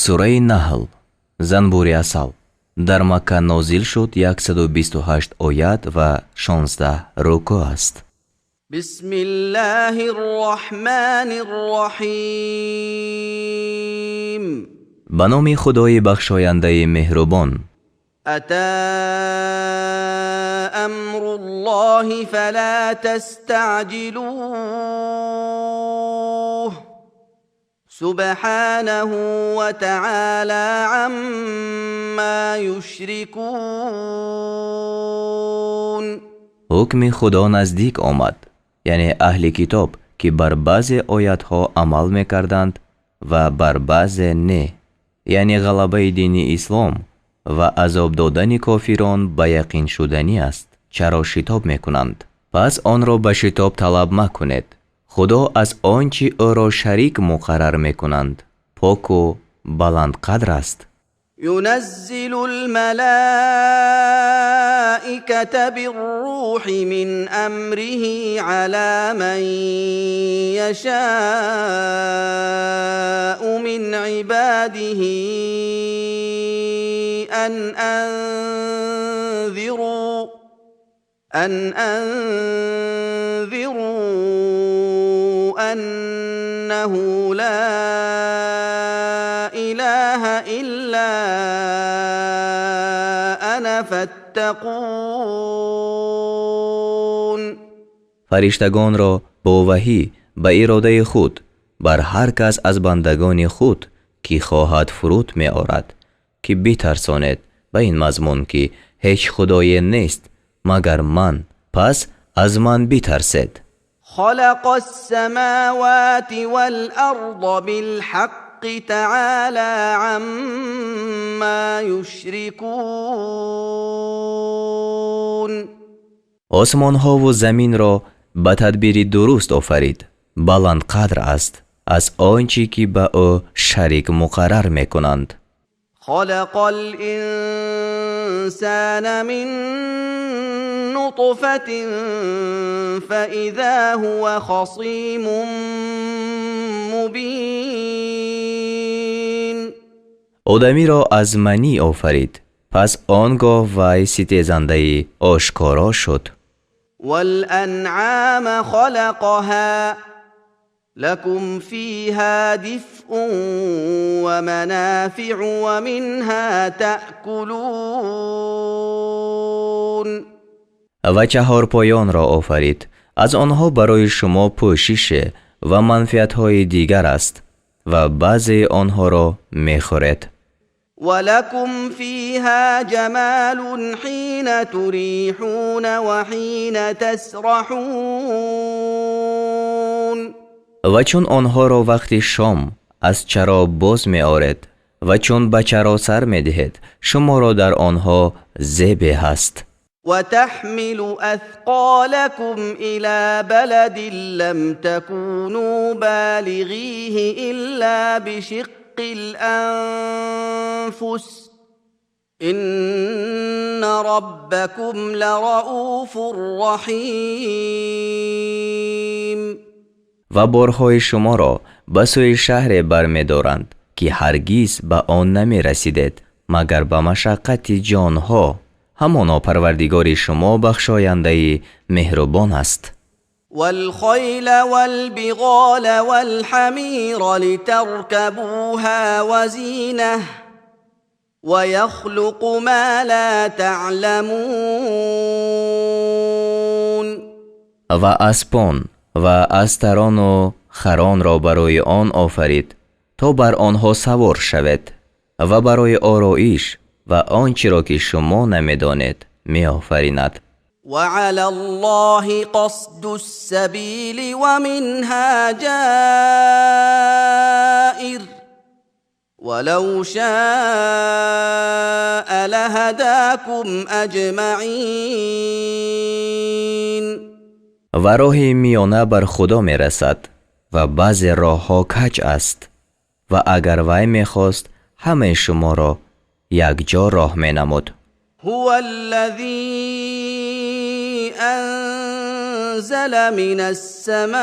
сураи Наҳл, занбури асал. дар Макка нозил шуд 128 оят ва 16 рукӯъ аст. бисмиллаҳи рроҳмани рроҳим. ба номи Худои бахшояндаи меҳрубон. атаа амруллоҳи фала тастаъҷилӯҳ سبحانه وتعالى عما يشركون. ҳукми Худо наздик омад, яъне аҳли китоб ки бар баъзе оятҳо амал мекарданд ва бар баъзе не, яъне ғалабаи дини ислом ва азоб додани кофирон ба яқин шуданӣ аст. чаро шитоб мекунанд? пас онро ба шитоб талаб макунед. خدا از آنچه او را شریک مقرر میکنند پاک و بلند قدر است. ينزل الملائكة بالروح من أمره على من يشاء من عباده أن أنذروا أنه لا إله إلا أنا فاتقون. فرشتگان را با وحی به اراده خود بر هر کس از بندگان خود که خواهد فرود می آورد که بترساند به این مضمون که هیچ خدای نیست مگر من، پس از من بترسید. خلق السماوات والأرض بالحق تعالى عما يشركون. آسمان ها و زمین را به تدبیر درست آفرید. بلند قدر است از آنچه که به او شریک مقرر میکنند. خلق الإنسان من نطفة فإذا هو خصيم مبين. آدمی را از منی آفرید، پس آنگاه وی ستیزنده آشکارا شد. والأنعام خلقها لكم فيها دفء ومنافع ومنها تأكلون. و چهارپایان را آفرید، از آنها برای شما پوشش و منفعت‌های دیگر است و بعضی آنها را می‌خورید. ولكم فيها جمال حين تريحون وحين تسرحون. و چون آنها را وقتی شام از چرا باز می آورید و چون به چرا سر می دهید شما را در آنها زیبی هست. و تحمل اثقالكم الى بلد لم تكونوا بالغیه الا بشق الانفس ان ربكم لرؤوف رحیم. و بارهای شما را به سوی شهر برمی دارند که هرگز به آن نمی رسیدید مگر به مشقت جانها. همانا پروردگار شما بخشاینده مهربان است. والخیل والبغال والحمیر لترکبوها وزینه ويخلق ما لا تعلمون. و اسپان و استران و خران را برای آن آفرید تا بر آنها سوار شوید و برای آرایش و آنچه را که شما نمیدانید می آفریند. وعلى الله قصد السبيل ومنها جائر ولو شاء لهداكم اجمعین. و راه میانه بر خدا می رسد و بعض راه ها کج است و اگر وی می خواست همه شما را یک جا راه می نمود. هو الذي انزل من السماء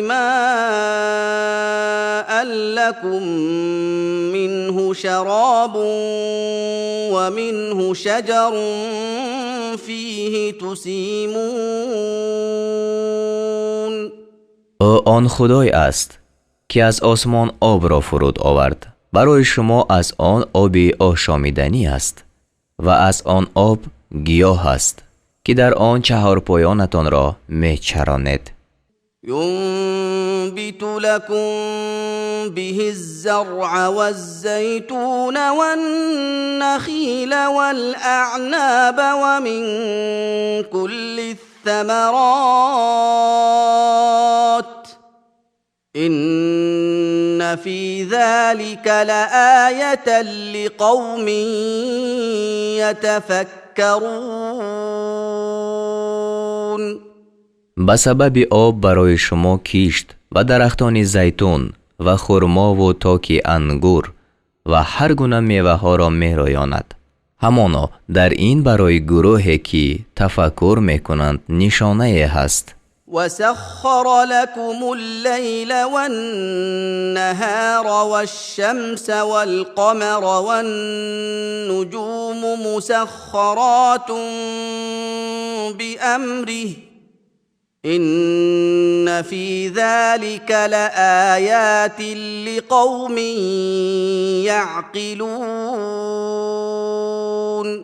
ماء لكم منه شراب ومنه شجر فيه تسيمون. آن خدای است که از آسمان آب را فرود آورد. برای شما از آن آبی آشامیدنی است و از آن آب گیاه است که در آن چهارپایانتان را میچراند. ينبت لكم به الزرع والزيتون والنخيل والأعناب ومن كل الثمرات إن في ذلك لآية لقوم يتفكرون. به سبب آب برای شما کیشت و درختان زیتون و خرما و تاک انگور و هر گونه میوه ها را میرایاند. همانا در این برای گروهی که تفکر میکنند نشانه هست. وسخر لكم الليل والنهار والشمس والقمر والنجوم مسخرات بأمره إن في ذلك لآيات لقوم يعقلون.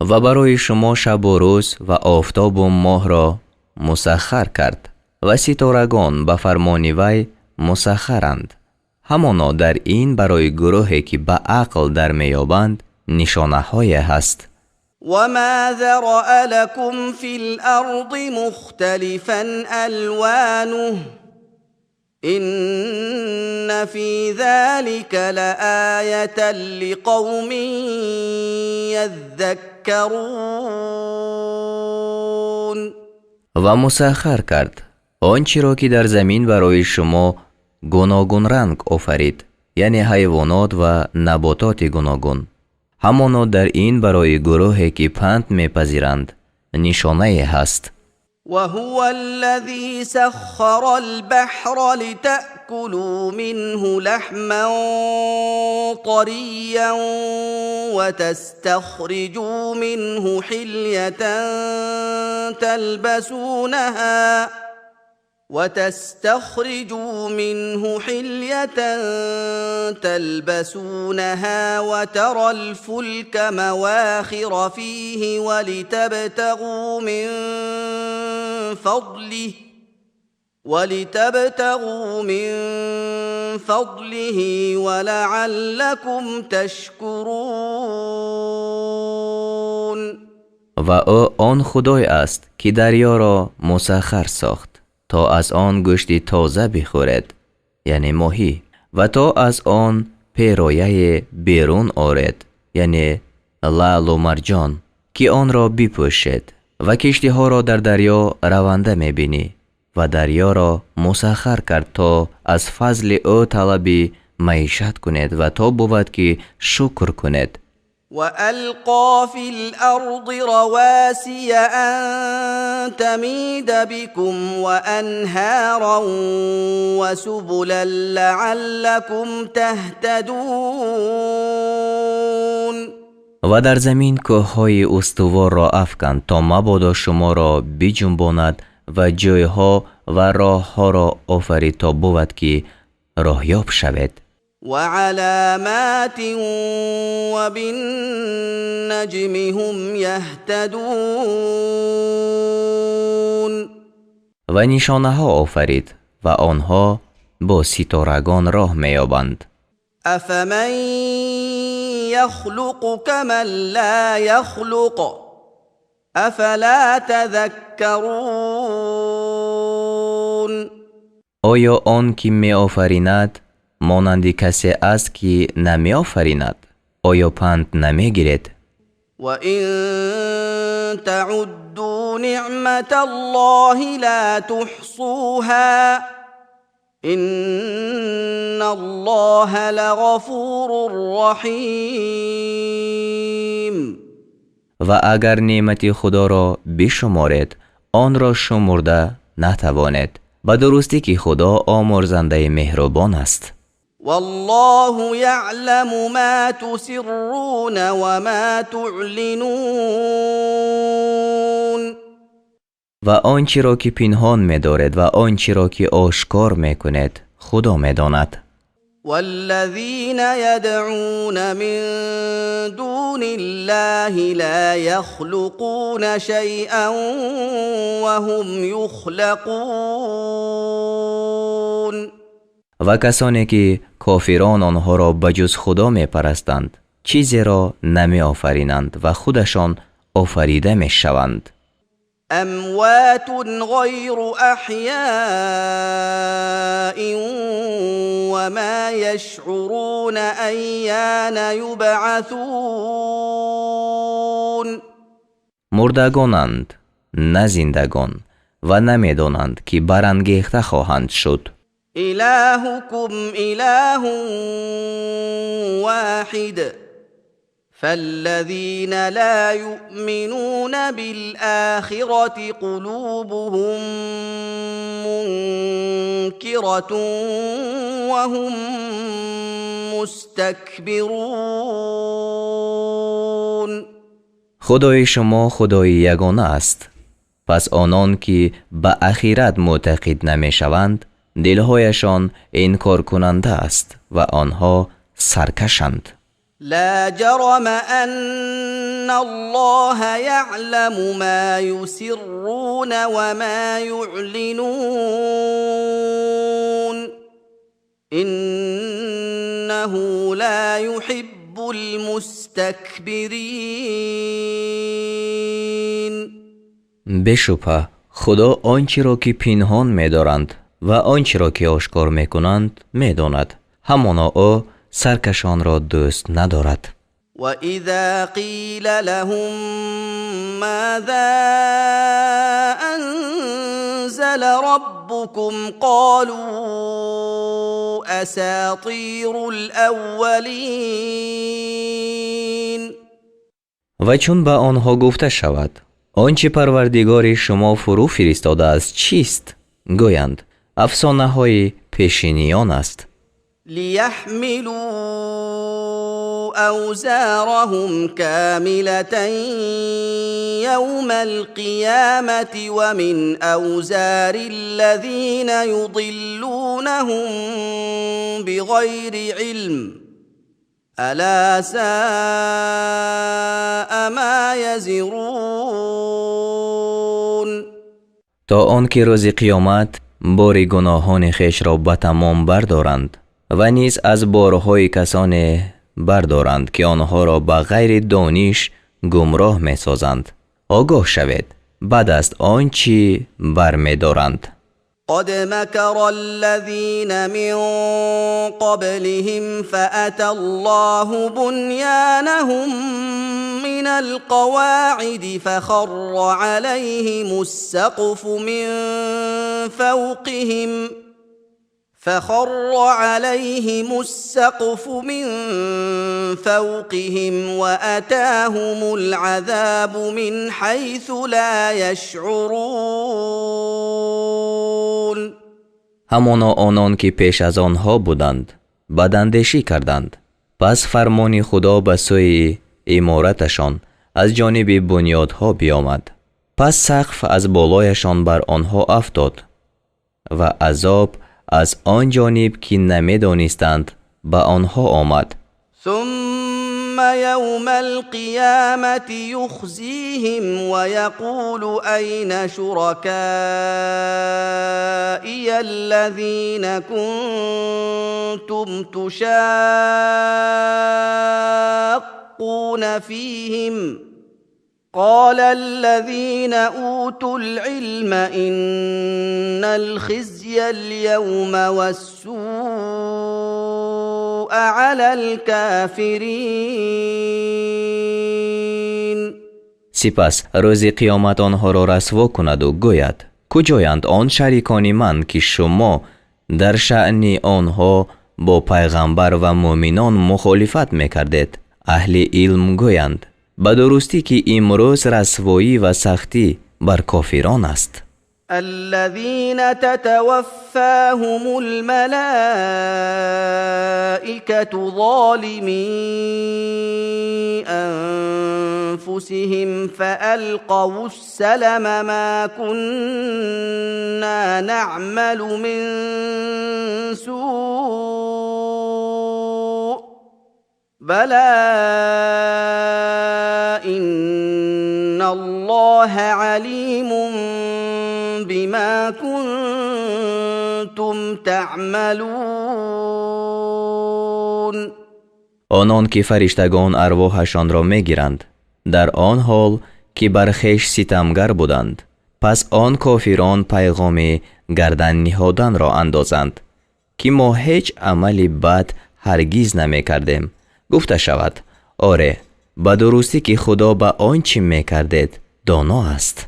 و برای شما شب و روز و آفتاب و ماه را مسخر کرد و ستارگان به فرمان وی مسخرند. همانا در این برای گروهی که به عقل در میابند نشانه های هست. وما ذرأ لكم في الأرض مختلفا ألوانه إن في ذلك لآية لقوم يذكرون. و مسخر کرد آنچه را که در زمین برای شما گوناگون رنگ آفرید، یعنی حیوانات و نباتات گوناگون. همانا در این برای گروهی که پند میپذیرند نشانه هست. وهو الذي سخر البحر لتأكلوا منه لحما طريا وتستخرجوا منه حلية تلبسونها وترى الفلك مواخر فيه ولتبتغوا من فضله ولعلكم تشكرون. و او آن خدای است که دریا را مسخر ساخت تا از آن گوشت تازه بخورد، یعنی ماهی، و تا از آن پیرایه بیرون آرد، یعنی لعل و مرجان، که آن را بپوشد. و کشتی ها را در دریا رونده میبینی و دریا را مسخر کرد تا از فضل او طلب معیشت کند و تا بود که شکر کند. وألقى في الأرض رواسي أن تميد بكم وأنهارا وسبلا لعلكم تهتدون. و در زمین کوههای استوار را افکند تا مبادا شما را بجنباند و جایها و راهها را آفرید تا بود که راهیاب شوید. وعلامات وبالنجم هم يهتدون. و نشانه ها آفرید و آنها با ستارگان راه میابند. افمن یخلق کمن لا یخلق افلا تذکرون. آیا آن که می آفریند مانند کسی است که نمی آفریند؟ آیا پند نمی گیرد؟ و این تعدوا نعمت الله لا تحصوها ان الله لغفور رحیم. و اگر نعمت خدا را بشمارید آن را شمرده نتوانید. به درستی که خدا آمرزنده مهربان است. والله يعلم ما تسرون وما تعلنون و آنچه را که پنهان می‌دارد و آنچه را که آشکار می‌کند خدا می‌داند. والذين يدعون من دون الله لا يخلقون شيئا وهم يخلقون و کسانی که کافران آنها را بجز خدا می‌پرستند چیزی را نمی‌آفرینند و خودشان آفریده می‌شوند. اموات غير احياء وما يشعرون ايان يبعثون مردگانند نه زندگان و نمی‌دانند که برانگیخته خواهند شد. الهكم اله واحد فالذين لا يؤمنون بالآخرة قلوبهم منكرة وهم مستكبرون خدای شما خدای یگانه است. پس آنان که به آخرت معتقد نمی‌شوند دلهایشان انکار کننده است و آنها سرکشند. لا جرم ان الله يعلم ما يسرون وما يعلنون انه لا يحب المستكبرین. بشبه خدا آنچه را که پنهان می‌دارند و آنچه را که آشکار می‌کنند می‌داند، همانا او سرکشان را دوست ندارد. و اذا قیل لهم ماذا انزل ربكم قالوا اساطیر الاولین. و چون به آنها گفته شود آنچه پروردگار شما فرو فرستاده است چیست؟ گویند افسانه های پیشینیان است. ليحملوا أوزارهم كاملة يوم القيامة ومن أوزار الذين يضلونهم بغير علم ألا ساء ما يزرون. تا آنکه روز قیامت بار گناهان خیش را به تمام بردارند و نیز از بارهای کسانی بردارند که آنها را به غیر دانش گمراه می سازند. آگاه شوید بعد است آنچه برمی دارند. قد مكر الذين من قبلهم فأتى الله بنيانهم من القواعد فخر عليهم السقف من فوقهم وأتاهم العذاب من حيث لا يشعرون. همانا آنان که پیش از آنها بودند بداندیشی کردند، پس فرمان خدا به سوی عمارتشان از جانب بنیادها بیامد، پس سقف از بالایشان بر آنها افتاد و عذاب از آن جانب که نمی‌دانستند به آنها آمد. ثم يوم القيامة يخزيهم ويقول أين شركائي الذين كنتم تشاقون فيهم قال الذين أوتوا العلم إن الخزي اليوم والسوء على الكافرین. سپس روز قیامت آنها را رسوا کند و گوید کجایند آن شریکان من که شما در شأن آنها با پیغمبر و مؤمنان مخالفت میکردید؟ اهل علم گویند به درستی که امروز رسوایی و سختی بر کافران است. الذين تتوفاهم الملائكة الملائكة ظالمي أنفسهم فألقوا السلم ما كنا نعمل من سوء بلى إن الله عليم بما كنتم تعملون. آنان که فرشتگان ارواحشان را میگیرند در آن حال که بر خویش ستمگر بودند، پس آن کافران پیغام گردن نهادن را اندازند که ما هیچ عملی بد هرگز نمی کردیم. گفته شود آره، به درستی که خدا به آنچه می کردید دانا است.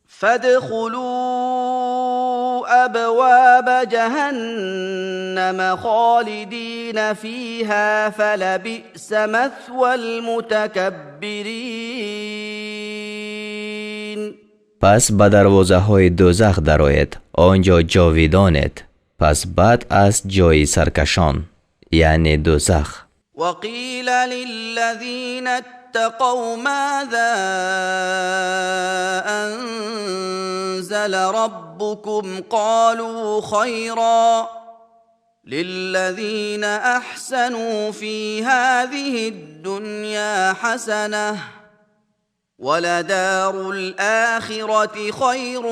فادخلوا ابواب جهنم خالدین فیها فلبئس مثوى المتکبرین. پس به دروازه های دوزخ درآیید، آنجا جاویدانید، پس بد است جای سرکشان، یعنی دوزخ. وقیل للذین اتقوا ماذا انزل ربكم قالوا خيرا للذين احسنوا في هذه الدنيا حسنه ولدار الآخرة خير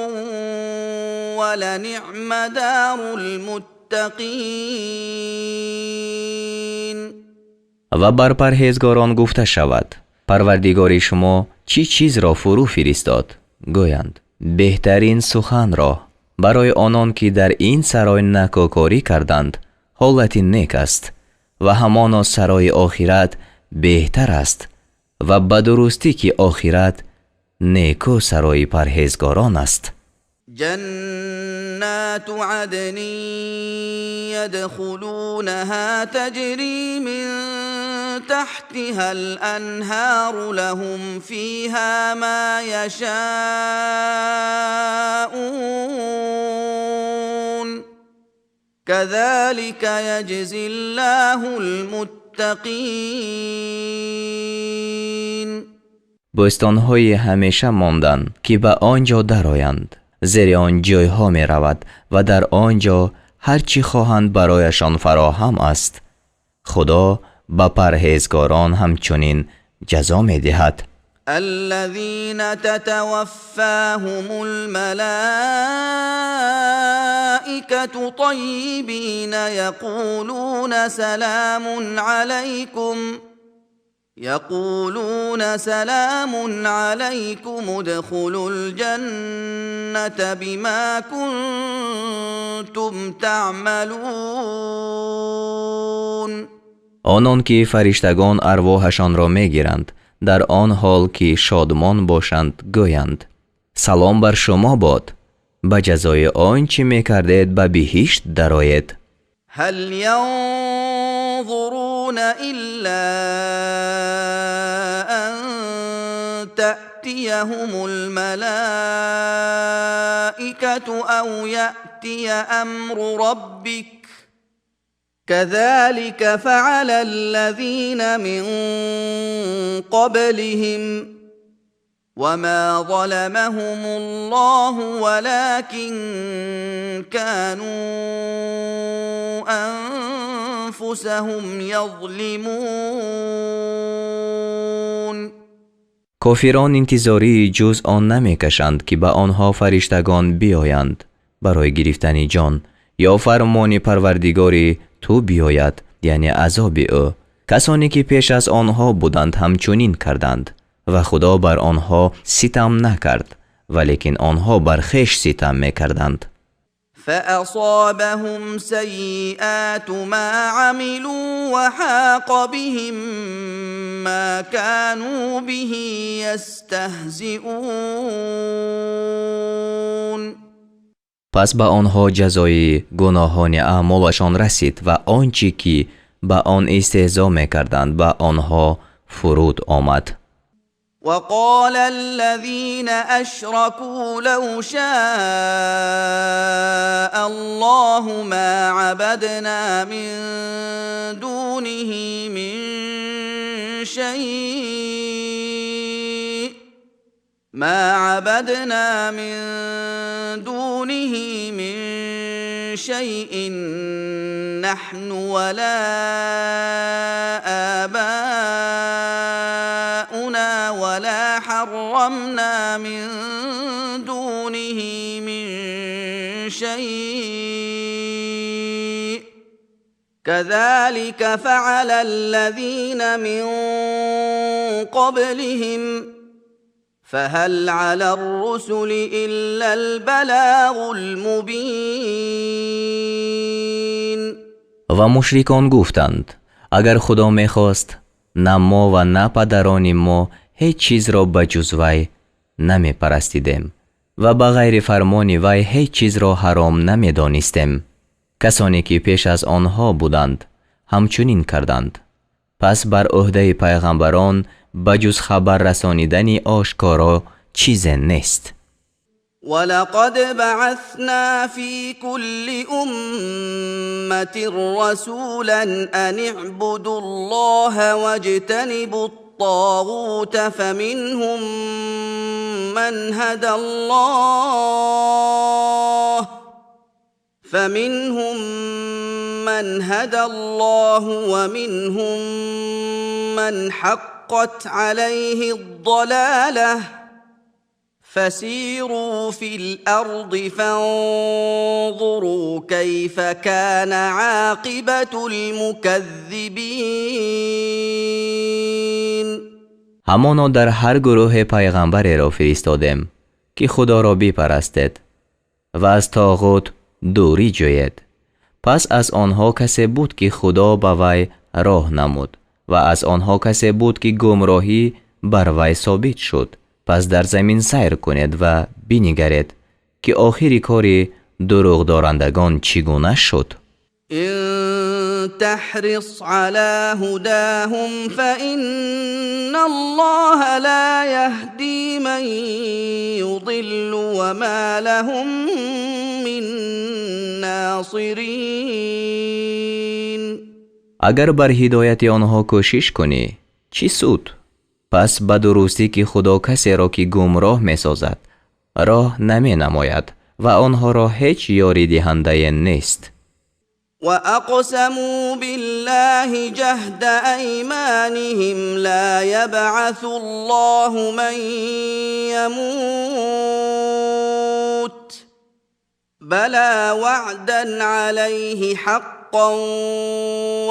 ولنعم دار المتقين. و بر پرهیزگاران گفته شود پروردگار شما چی چیز را فرو فرستاد؟ گویند بهترین سخن را. برای آنان که در این سرای نکوکاری کردند حالتی نیک است و همانا سرای آخرت بهتر است و به درستی که آخرت نیکو سرای پرهیزگاران است. جنات عدن يدخلونها تجري من تحتها الأنهار لهم فيها ما يشاءون كذلك يجزي الله المتقين. بستان‌های همیشه ماندن که به آنجا درآیند، زیر آن جایها می رود و در آنجا هر چی خواهند برایشان فراهم است. خدا با پرهیزگاران همچنین جزا می دهد. الذين تتوفاهم الملائكة طيبين يقولون سلام عليكم ادخلوا الجنة بما كنتم تعملون. آنان که فرشتگان ارواحشان را می گیرند در آن حال که شادمان باشند گویند سلام بر شما باد، به جزای آنچه می کردید به بهشت درآیید. هل ينظرون إلا أن تأتيهم الملائكة أو يأتي أمر ربك كذلك فعل الذين من قبلهم وما ظلمهم الله ولكن كانوا أنفسهم يظلمون. کافران انتظاری جز آن نمی کشند که به آنها فرشتگان بیایند برای گرفتن جان یا فرمان پروردگاری تو بیاید، یعنی عذاب او. کسانی که پیش از آنها بودند همچنین کردند و خدا بر آنها ستم نکرد، ولیکن آنها بر خویش ستم میکردند. فأصابهم سيئات ما عملوا وحاق بهم ما كانوا به يستهزئون. پس به آنها جزای گناهان اعمالشان رسید و آنچه که به آن استهزا میکردند به آنها فرود آمد. وقال الذين أشركوا لو شاء الله ما عبدنا من دونه من شيء نحن ولا آباؤنا ولا حرمنا من دونه من شيء كذلك فعل الذين من قبلهم فهل على الرسل إلا البلاغ المبین. و مشرکان گفتند اگر خدا میخواست نه ما و نه پدران ما هیچ چیز را بجز وی نمی پرستیدیم و به غیر فرمان وی هیچ چیز را حرام نمی دانستیم. کسانی که پیش از آنها بودند همچنین کردند. پس بر عهده پیغمبران بجز خبر رسانیدن آشکارا چیز نیست. ولقد بعثنا في كل أمة رسولا أن اعبدوا الله واجتنبوا الطاغوت فمنهم من هدى الله ومنهم من حقت عليه الضلالة فسيروا في الأرض فانظروا كيف كان عاقبة المكذبين. همانا در هر گروه پیغمبر را فرستادیم که خدا را بپرستید و از طاغوت دوری جوید. پس از آنها کسی بود که خدا به وی راه نمود و از آنها کسی بود که گمراهی بر وی ثابت شد. پس در زمین سیر کنید و بنگرید که آخری کار دروغ دارندگان چگونه شد. إن تحرص على هداهم فإن الله لا يهدي من يضل وما لهم من ناصرين. اگر بر هدایت آنها کوشش کنی چی سود؟ پس به درستی که خدا کسی را که گمراه می سازد راه نمی نماید و آنها را هیچ یاری دهنده نیست. وأقسموا بالله جهد أيمانهم لا يبعث الله من يموت بلى وعدا عليه حقا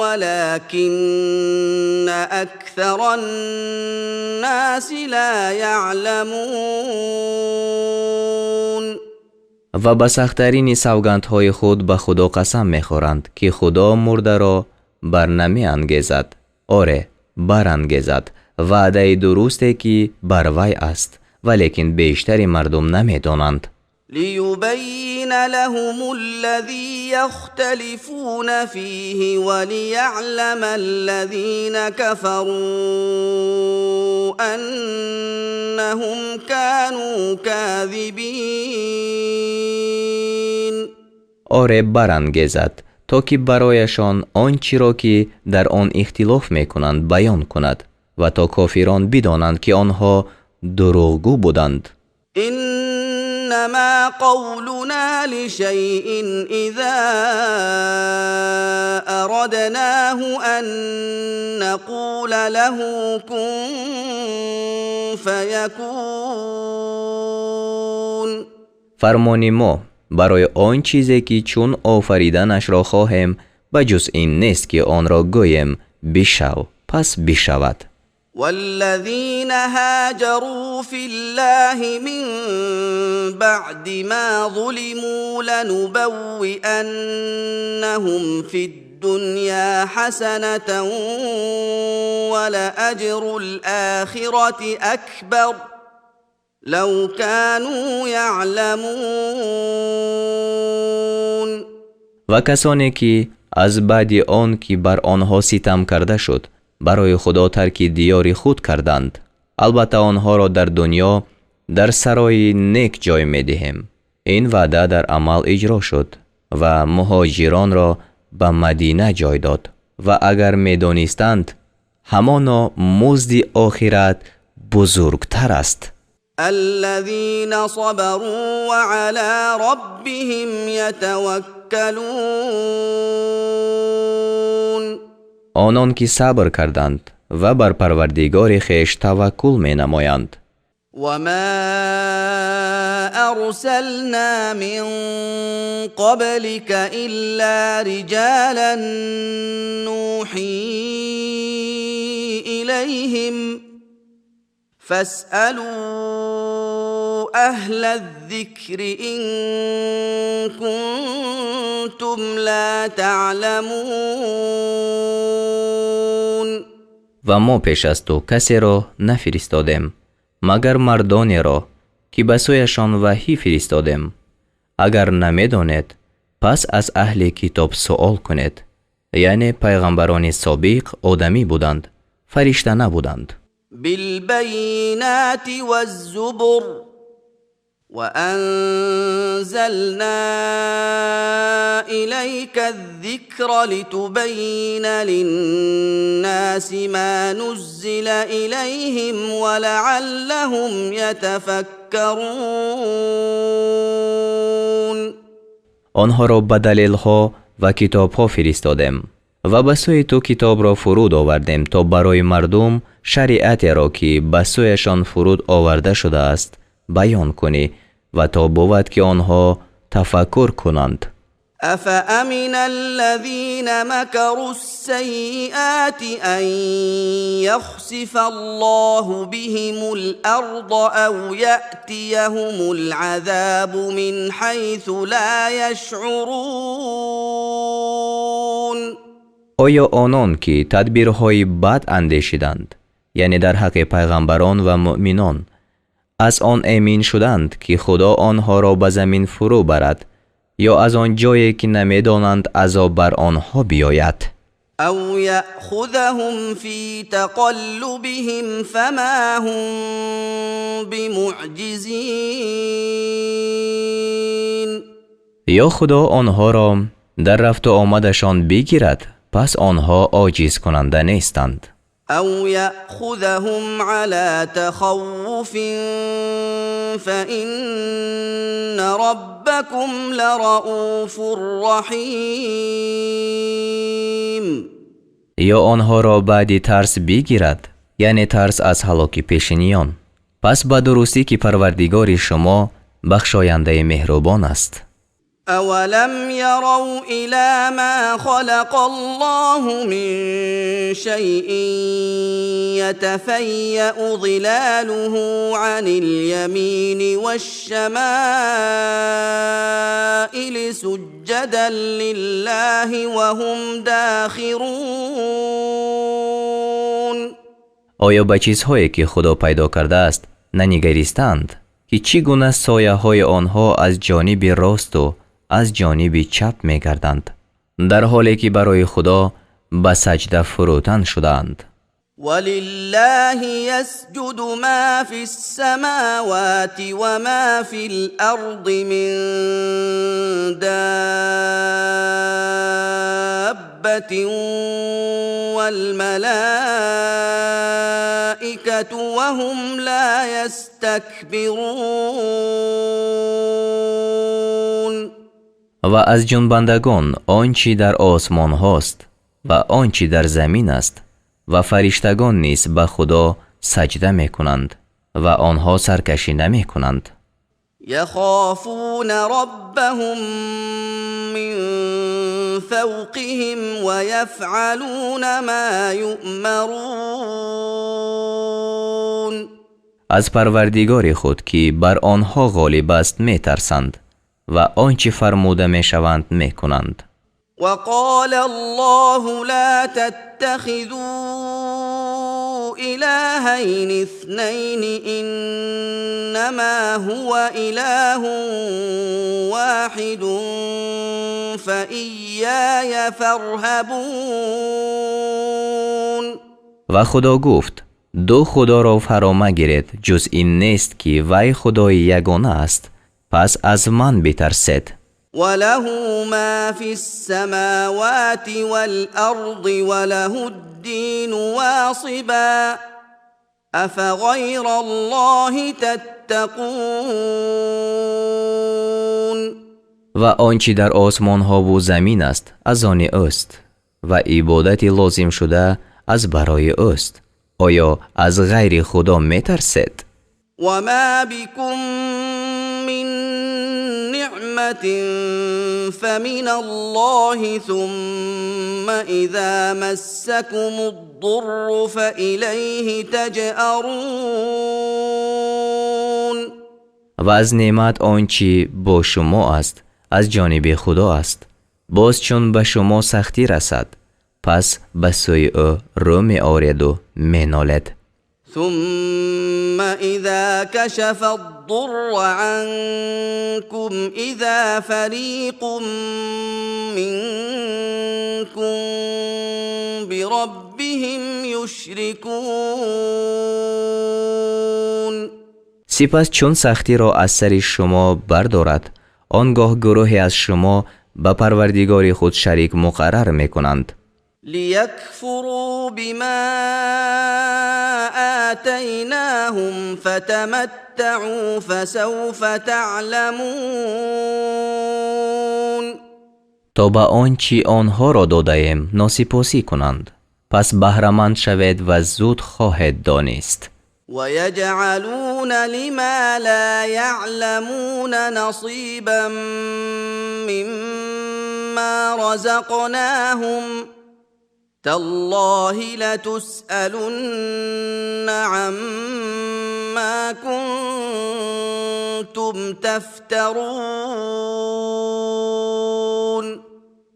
ولكن أكثر الناس لا يعلمون. و به سخت‌ترین سوگندهای خود به خدا قسم می‌خورند که خدا مرده را بر نمی انگیزد. آره برانگیزد. وعده درستی که بر وی است ولیکن بیشتر مردم نمی‌دانند. ليبين لهم الذي يختلفون فيه وليعلم الذين كفروا أنهم كانوا كاذبين. آره برانگیزد تا که برایشان آنچه را که در آن اختلاف میکنند بیان کند و تا کافران بدانند که آنها دروغگو بودند. إنما قولنا لشيء إذا أردناه أن نقول له كن فيكون. فرمان ما برای آن چیزی که چون آفریدنش را خواهیم بجز این نیست که آن را گوییم بشو پس بشود. والذين هاجروا في الله من بعد ما ظلموا لنبوئنهم في الدنيا حسنة ولأجر الآخرة أكبر لو كانوا يعلمون. و کسانی که از بعد آن که بر آنها ستم کرده شد برای خدا ترک دیار خود کردند البته آنها را در دنیا در سرای نیک جای می دهیم. این وعده در عمل اجرا شد و مهاجران را به مدینه جای داد و اگر می دانستند همانا مزد آخرت بزرگتر است. الذين صبروا وعلى ربهم يتوكلون. آنان که صبر کردند و بر پروردگار خویش توکل می نمایند. وما أرسلنا من قبلك إلا رجالا نوحي إليهم فاسألوا أهل الذكر إن كنتم لا تعلمون. و ما پیش از تو کسی را نفرستادیم مگر مردانی را که به سویشان وحی فرستادیم. اگر نمیدانید پس از اهل کتاب سوال کنید. یعنی پیغمبران سابق آدمی بودند، فرشته نبودند. بالبينات والزبر وأنزلنا إليك الذكر لتبين للناس ما نزل إليهم ولعلهم يتفكرون. آنها را به دلیل‌ها و کتاب‌ها فرستادیم و به سوی تو کتاب را فرود آوردیم تا برای مردم شریعت را که به سویشان فرود آورده شده است بیان کنی و تا بود که آنها تفکر کنند. أفأمن الذين مكروا السيئات أن يخسف الله بهم الأرض أو يأتيهم العذاب من حيث لا يشعرون. آیا آنان که تدبیرهای بد اندیشیدند، یعنی در حق پیغمبران و مؤمنان، از آن امین شدند که خدا آنها را به زمین فرو برد یا از آن جایی که نمیدانند عذاب بر آنها بیاید؟ أو يأخذهم في تقلبهم فما هم بمعجزين. یا خدا آنها را در رفت و آمدشان بگیرد پس آنها عاجز کننده نیستند. أو يأخذهم على تخوف فإن ربكم لرؤوف رحيم. یا آنها را بعد ترس بگیرد، یعنی ترس از هلاک پیشینیان، پس به درستی که پروردگار شما بخشاینده مهربان است. أولم يروا إلى ما خلق الله من شيء يتفيأ ظلاله عن اليمين والشمائل سجدا لله وهم داخرون. آیا به چیزهایی که خدا پیدا کرده است ننگریستند که چگونه سایه های آنها از جانب راست و از جانب چپ می گردند در حالی که برای خدا به سجده فروتن شدند؟ ولله يسجد ما في السماوات وما في الأرض من دابة والملائكة وهم لا يستكبرون. و از جنبندگان آنچه در آسمان هاست و آنچه در زمین است و فرشتگان نیز به خدا سجده می کنند و آنها سرکشی نمی کنند. يخافون ربهم من فوقهم ويفعلون ما يؤمرون. از پروردگار خود که بر آنها غالب است می ترسند و آنچه فرموده می شوند می کنند. وقال الله لا تتخذوا إلهين اثنين إنما هو إله واحد فإياي فارهبون. و خدا گفت دو خدا را فرا مگیرید جز این نیست که وی خدای یگانه است. پس از من بترسید. وله ما في السماوات والأرض وله الدين واصبا أفغير الله تتقون. و آنچه در آسمان ها و زمین است از آن اوست و عبادت لازم شده از برای اوست. آیا از غیر خدا می ترسید؟ وما بكم من نعمة فمن الله ثم إذا مسكم الضر فإليه تجأرون. و از نعمت آنچه با شما است از جانب خدا است. باز چون به شما سختی رسد پس به سوی او رو می آرید و می نالید. ثم إذا كشف الضر عنكم إذا فريق منكم بربهم يشركون. سپس چون سختی را از سر شما بردارد آنگاه گروهی از شما به پروردگار خود شریک مقرر می کنند. ليكفروا بما آتيناهم فتمتعوا فسوف تعلمون. تا به آنچه آنها را داده‌ایم ناسپاسی کنند پس بهره‌مند شوید و زود خواهید دانست. ويجعلون لما لا يعلمون نصيبا مما رزقناهم تالله لتسألن عما كنتم تفترون.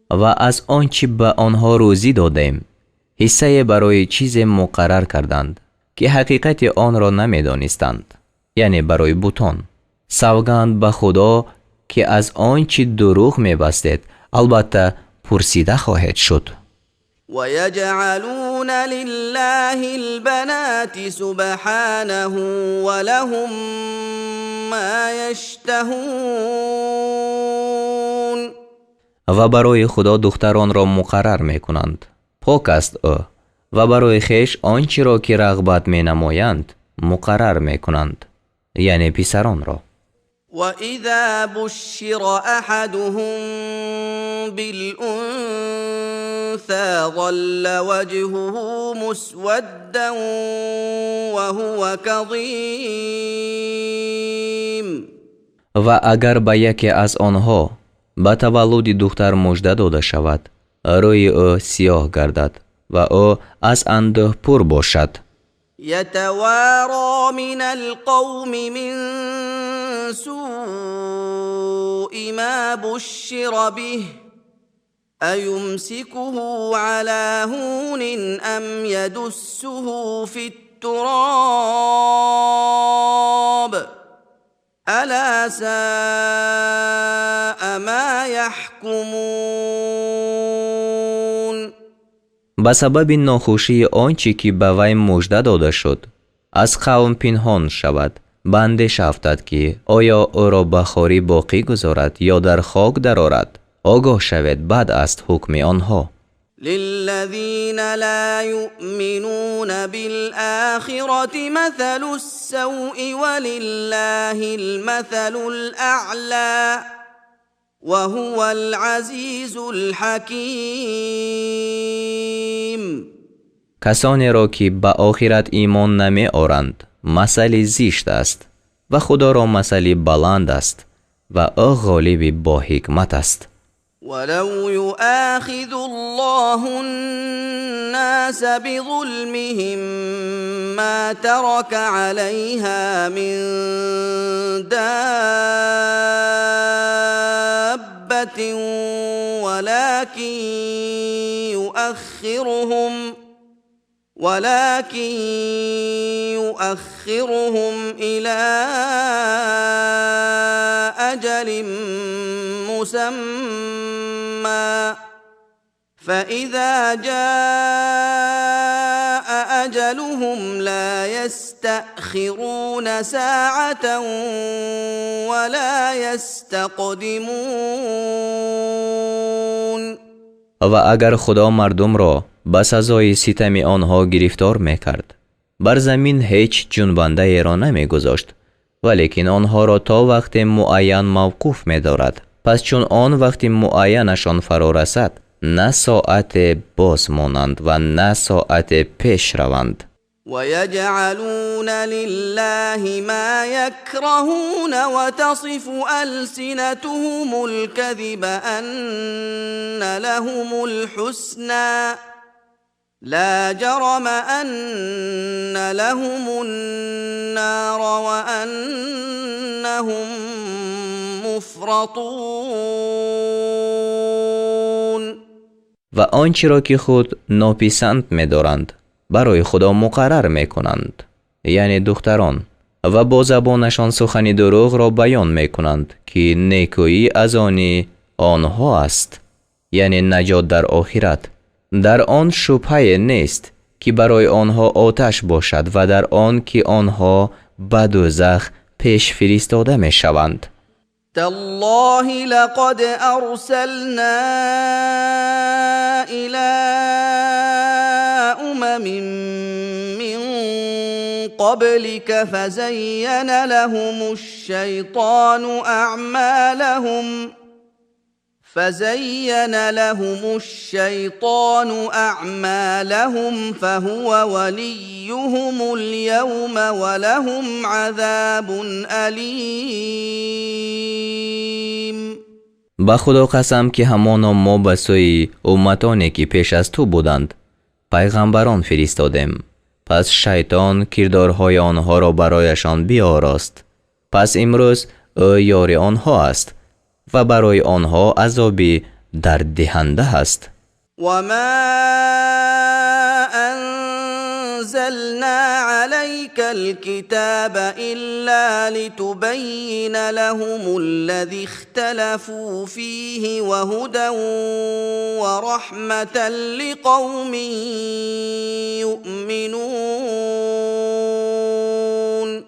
و از آنچه به آنها روزی دادیم حصه برای چیز مقرر کردند که حقیقت آن را نمی دانستند، یعنی برای بتان. سوگند به خدا که از آنچه دروغ می بستید البته پرسیده خواهد شد. ويجعلون لله البنات سبحانه ولهم ما يشتهون. و برای خدا دختران را مقرر می کنند. پاک است او. و برای خیش آنچه را که رغبت می نمایند مقرر می کنند، یعنی پسران را. وإذا بشر أحدهم بالأنثى ظل وجهه مسودا وهو كظيم. و اگر به یکی از آنها به تولد دختر مژده داده شود روی او سیاه گردد و او از اندوه پر باشد. يتوارى من القوم من سوء ما بشر به أيمسكه على هون أم يدسه في التراب ألا ساء ما يحكمون. به سبب ناخوشی آنچه که به وی مژده داده شد از قوم پنهان شود. بندش افتد که آیا او را به خواری باقی گذارد یا در خاک درآورد. آگاه شود بد است حکم آنها. للذين لا يؤمنون بالآخرة مثل السوء ولله المثل الأعلى وهو العزيز الحكيم. کسانی را که به آخرت ایمان نمی آورند مثل زشت است و خدا را مثل بلند است و او غالب با حکمت است. ولو يؤاخذ الله الناس بظلمهم ما ترك عليها من دابة ولكن يؤخرهم إلى أجل مسمى فإذا جاء أجلهم لا يستأخرون ساعة ولا يستقدمون. و اگر خدا مردم را به سزای ستم آنها گرفتار میکرد، بر زمین هیچ جنبنده را نمیگذاشت، ولیکن آنها را تا وقت معین موقوف می‌دارد. پس چون آن وقت معینشان فرا رسد، نه ساعت باز مانند و نه ساعت پیش روند. ويجعلون لله ما يكرهون وتصف ألسنتهم الكذب أن لهم الحسنى لا جرم أن لهم النار وأنهم مفرطون. و آنچه را که خود ناپسند می‌دارند برای خدا مقرر می‌کنند، یعنی دختران، و با زبانشان سخن دروغ را بیان می‌کنند که نیکویی از آنها است، یعنی نجات در آخرت. در آن شبهه نیست که برای آنها آتش باشد و در آن که آنها به دوزخ پیش فرستاده می‌شوند. تالله لقد أرسلنا إلى أمم من قبلك فزين لهم الشيطان أعمالهم فهو وليهم اليوم ولهم عذاب أليم. با خدا قسم که همانا ما به سوی امتانی که پیش از تو بودند پیغمبران فرستادیم، پس شیطان کردارهای آنها را برایشان بیاراست. پس امروز او یار آنها است و برای آنها عذابی درددهنده است. وما أنزلنا عليك الكتاب إلا لتبين لهم الذي اختلفوا فيه وهدى ورحمة لقوم يؤمنون.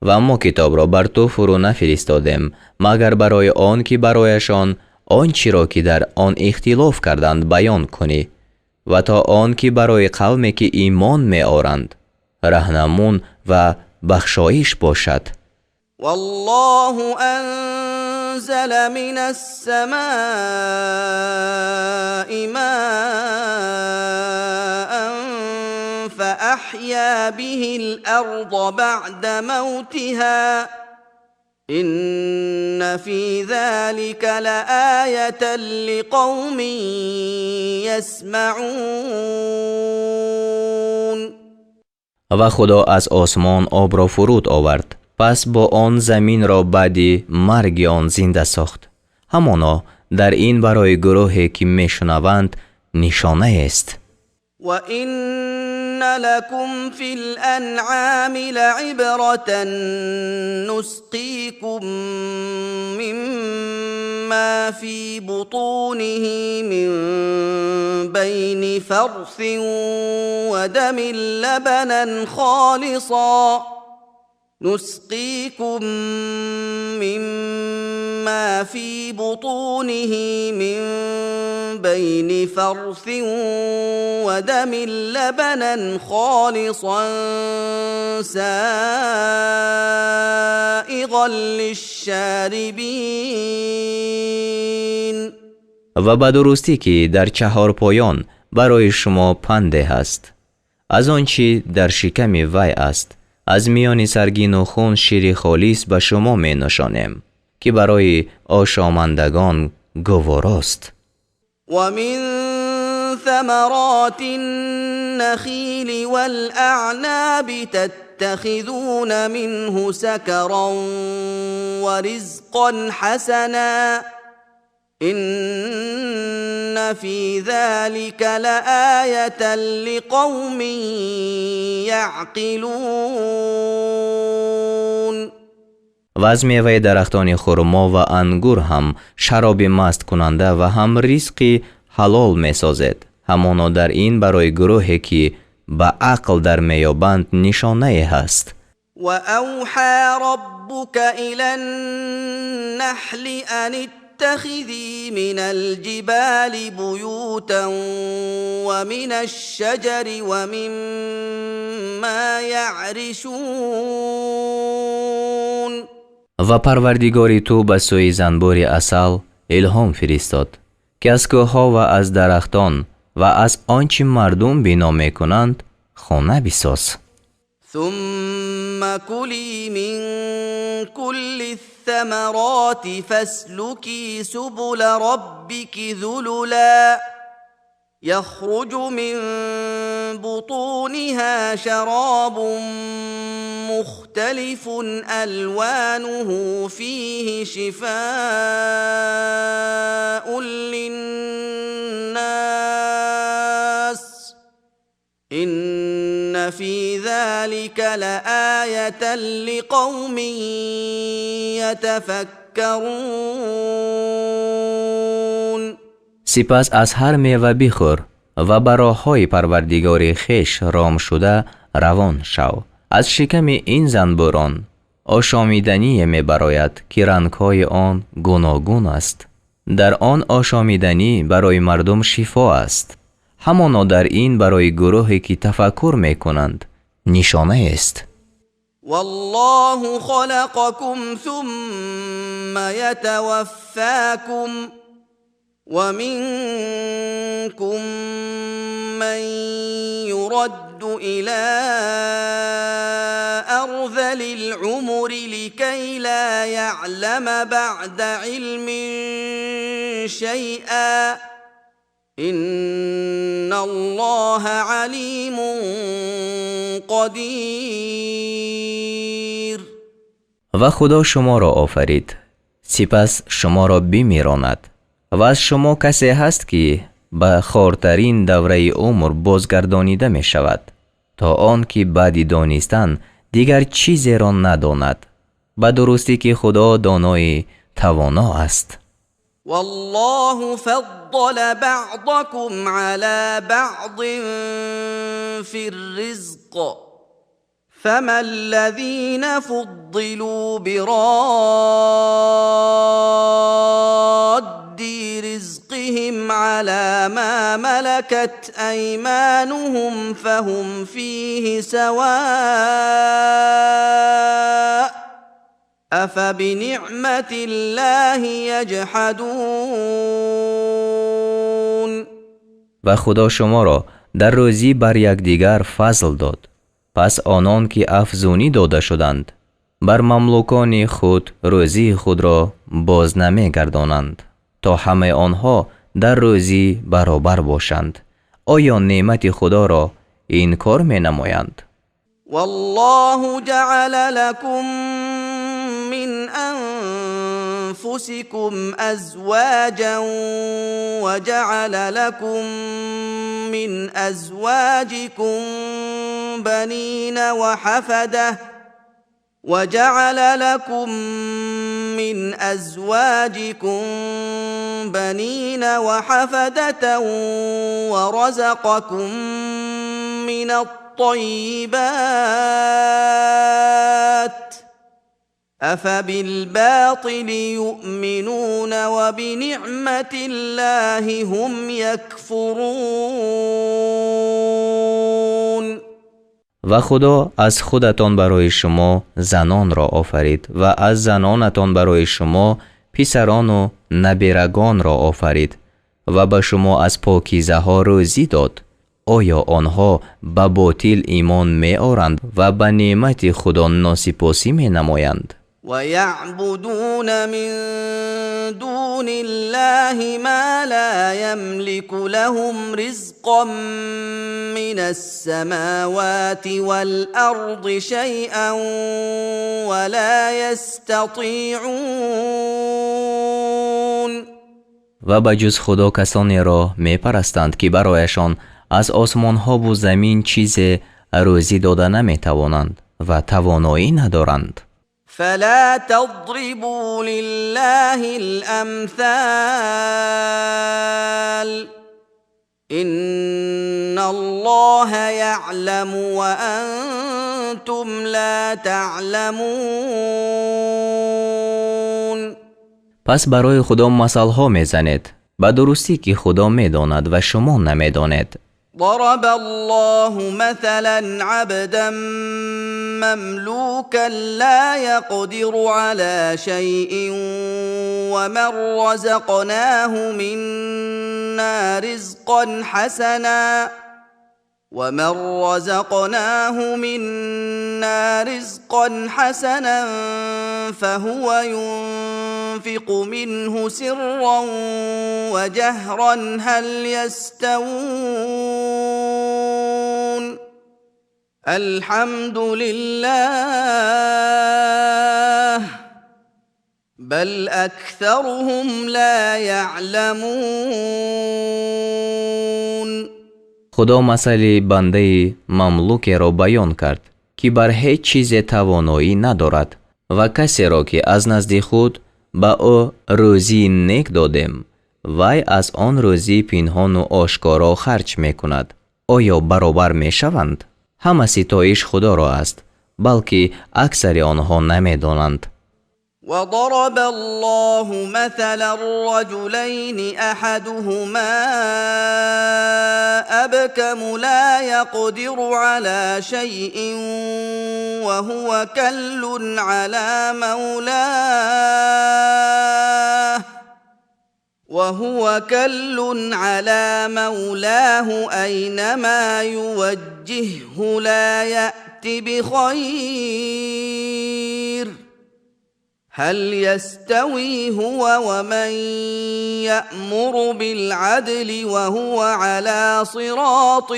و ما کتاب را بر تو فرو نفرستادیم مگر برای آن که برایشان آنچه را که در آن اختلاف کردند بیان کنی و تا آن که برای قومی که ایمان می آورند رهنمون و بخشایش باشد. والله أنزل من السماء ماء فأحيا به الأرض بعد موتها إن في ذلك لآية لقوم يسمعون. و خدا از آسمان آب را فرود آورد، پس با آن زمین را بعد مرگ آن زنده ساخت. همانا در این برای گروهی که میشنوند نشانه است. وَإِنَّ لَكُمْ فِي الْأَنْعَامِ لَعِبْرَةً نُسْقِيكُم مِّمَّا فِي بُطُونِهِ مِن بَيْنِ فَرْثٍ وَدَمٍ لَّبَنًا خَالِصًا نسقيكم مما في بطونه من بين فرث ودم لبنا خالصا سائغا للشاربين. و به درستی که در چهار پایان برای شما پنده هست از آنچه در شکم وی است، از میان سرگین و خون شیر خالص به شما می نشانیم که برای آشامندگان گواراست. و من ثمرات النخیل والاعناب تتخذون منه سکرا ورزقا حسنا إن في ذلك لآية لقوم يعقلون. و از میوه درختان خرما و انگور هم شراب مست کننده و هم رزقی حلال می سازد. همانا در این برای گروهی که به عقل در میابند نشانه هست. وأوحى ربك إلى النحل أن اتخذي من الجبال بيوتا ومن الشجر ومما يعرشون. و پروردگاری تو به سوی زنبور عسل الهام فرستاد که از کوهها و از درختان و از آنچه مردم بنا میکنند خانه بساز. ثم كلي من كل الثمرات فاسلكي سبل ربك ذللا يخرج من بطونها شراب مختلف ألوانه فيه شفاء للناس إن في ذلك لآية لقوم يتفكرون. سپس از هر میوه بخور و به راه‌های پروردگار خویش رام شده روان شو. از شکم این زنبوران آشامیدنی میبراید که رنگ‌های آن گوناگون است. در آن آشامیدنی برای مردم شفا است. همانا در این برای گروهی که تفکر میکنند نشانه است. والله خلقكم ثم يتوفاكم ومنكم من يرد إلى أرذل العمر لكي لا يعلم بعد علم شيئا إن الله عليم قدیر. و خدا شما را آفرید سپس شما را بمیراند و از شما کسی هست که به خردترین دوره عمر بازگردانیده می شود تا آن که بعد دانستن دیگر چیزی را نداند. به درستی که خدا دانای توانا است. والله فضل بعضكم على بعض في الرزق فما الذين فضلوا براد رزقهم على ما ملكت أيمانهم فهم فيه سواء أفبنعمة الله يجحدون. و خدا شما را در روزی بر یکدیگر فضل داد. پس آنان که افزونی داده شدند بر مملوکان خود روزی خود را باز نمی گردانند تا همه آنها در روزی برابر باشند. آیا نعمت خدا را این کار می نمایند؟ والله جعل لكم من أنفسكم أزواجا وجعل لكم من أزواجكم بنين وحفدة ورزقكم من الطيبات أفبالباطل يؤمنون وبنعمة الله هم يكفرون. و خدا از خودتان برای شما زنان را آفرید و از زنانتان برای شما پسران و نبیرگان را آفرید و به شما از پاکیزه ها روزی داد. آیا آنها به باطل ایمان می آورند و به نعمت خدا ناسپاسی می نمایند؟ ويعبدون من دون الله ما لا يملك لهم رزقا من السماوات والأرض شيئا ولا يستطيعون. و به جز خدا کسانی را می پرستند که برایشان از آسمان ها و زمین چیز روزی داده نمی توانند و توانایی ندارند. فلا تضربوا لله الأمثال ان الله يعلم وانتم لا تعلمون. پس برای خدا مثالها میزنید به درستی که خدا میداند و شما نمیدانید. ضرب الله مثلا عبدا مملوكا لا يقدر على شيء ومن رزقناه منا رزقا حسنا فهو ينفق منه سرا وجهرا هل يستوون؟ الحمد لله بل اكثرهم لا يعلمون. خدا مثل بنده مملوک را بیان کرد که بر هیچ چیز توانایی ندارد و کسی را که از نزد خود به او روزی نیک دادیم وی از آن روزی پنهان و آشکارا خرج می کند. آیا برابر می شوند؟ همه ستایش خدا را است بلکه اکثر آنها نمی دانند. وضرب الله مثلا الرجلين احدهما ابكم لا يقدر على شيء وهو كل على مولاه اينما يوجهه لا يأت بخير. هل يستوي هو ومن يأمر بالعدل وهو على صراط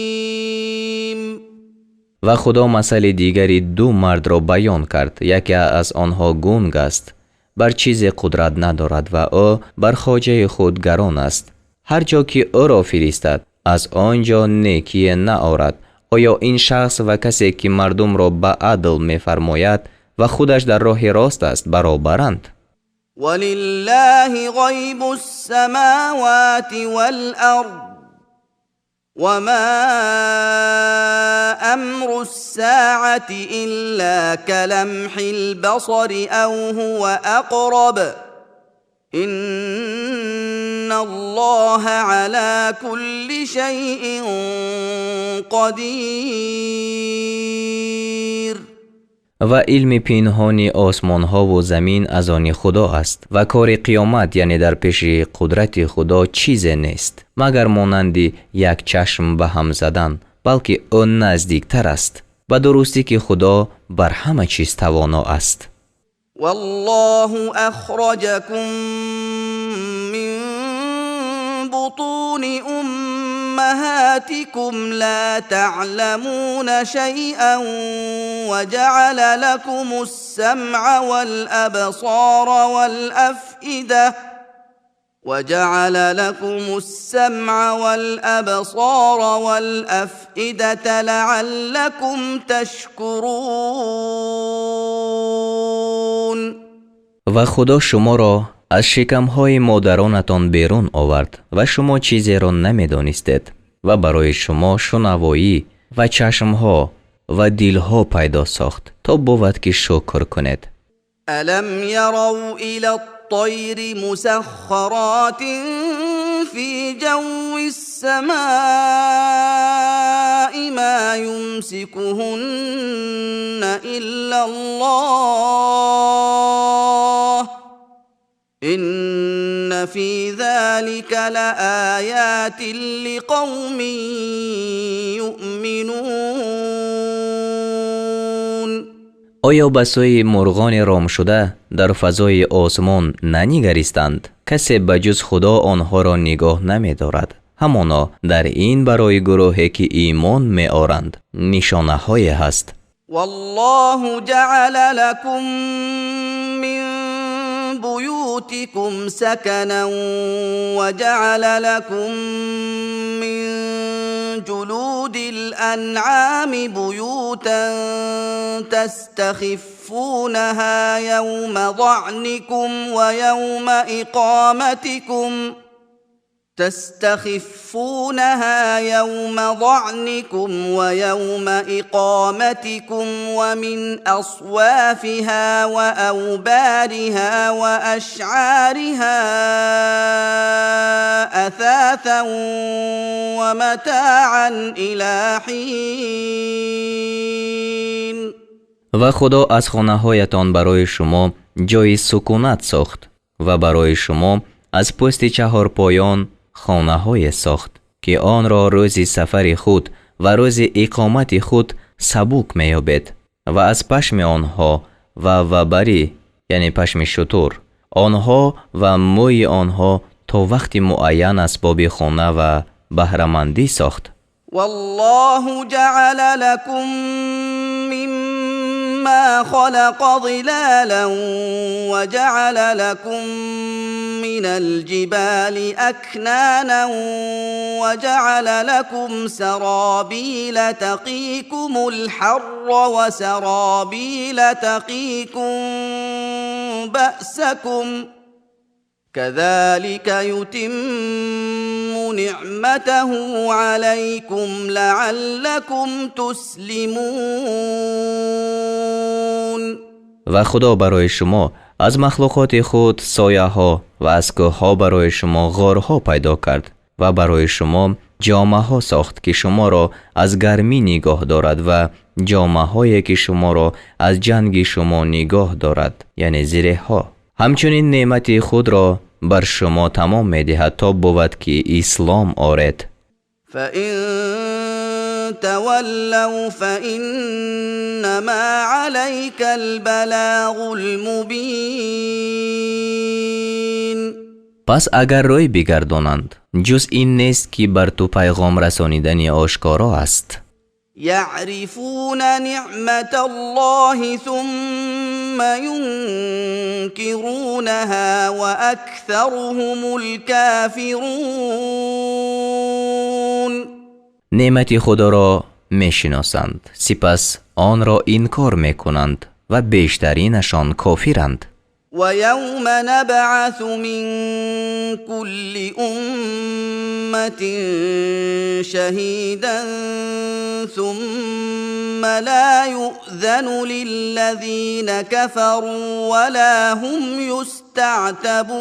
مستقیم؟ و خدا مثل دیگری دو مرد را بیان کرد. یکی از آنها گنگ است، بر چیز قدرت ندارد و او بر خواجه خود گران است. هر جا که او را فرستد از آنجا نیکی نآورد. آیا این شخص و کسی که مردم را به عدل می‌فرماید و خودش در راه راست است برابرند؟ ولله غیب السماوات والارض وما امر الساعة الا كلمح البصر او هو اقرب ان الله على كل شيء قدیر. و علم پنهانی آسمان ها و زمین از آن خدا است و کار قیامت یعنی در پیش قدرت خدا چیزی نیست مگر مانند یک چشم به هم زدن، بلکه آن نزدیکتر است. و درستی که خدا بر همه چیز توانا است. والله اخرجكم من بطون امهاتكم لا تعلمون شيئا وجعل لكم السمع والابصار والافئده لعلكم تشكرون. و خدا شما را از شکم‌های مادرانتان بیرون آورد و شما چیزی را نمی‌دانستید و برای شما شنوایی و چشم‌ها و دل‌ها پیدا ساخت تا بود که شکر کنید. الم يروا الى الطير مسخرات في جو السماء ما يمسكهن الا الله ان في ذلك لآيات لقوم یؤمنون. آیا بسای مرغان رام شده در فضای آسمان ننگریستند؟ کسی بجز خدا آنها را نگاه نمی دارد. همانا در این برای گروهی که ایمان می آورند نشانه های هست. والله جعل لكم من بيوتكم سكنا وجعل لكم من جلود الأنعام بيوتا تستخفونها يوم ضعنكم ويوم إقامتكم ومن أصوافها وأوبارها وأشعارها أثاثا ومتاعا إلى حين. و خدا از خانه‌هایتان برای شما جای سکونت ساخت و برای شما از پشت چهارپایان خانه‌های ساخت که آن را روز سفر خود و روز اقامت خود سبک می‌یابید و از پشم آنها و وبری یعنی پشم شتر آنها و موی آنها تا وقت معین اسباب خانه و بهره‌مندی ساخت. والله جعل لكم مما خلق ظلالا وجعل لكم من الجبال أكنانا وجعل لكم سرابيل تقيكم الحر وسرابيل تقيكم بأسكم كذلك يتم نعمته عليكم لعلكم تسلمون. و خدا برای شما از مخلوقات خود سایه ها و از کوه‌ها برای شما غارها پیدا کرد و برای شما جامه ها ساخت که شما را از گرمی نگاه دارد و جامه هایی که شما را از جنگ شما نگاه دارد یعنی زره ها. همچنین نعمت خود را بر شما تمام می‌دهد تا بود که اسلام آرید. فَإِن تَوَلَّوْا فَإِنَّمَا عَلَيْكَ الْبَلَاغُ الْمُبِینُ. پس اگر روی بگردانند جز این نیست که بر تو پیغام رسانیدن آشکارا است. يعرفون نعمة الله ثم ينكرونها وأكثرهم الكافرون. نعمت خدا را میشناسند سپس آن را انکار میکنند و بیشترینشان کافرند. ويوم نبعث من كل أمة شهيدا ثم لا يؤذن للذين كفروا ولا هم يستعتبون.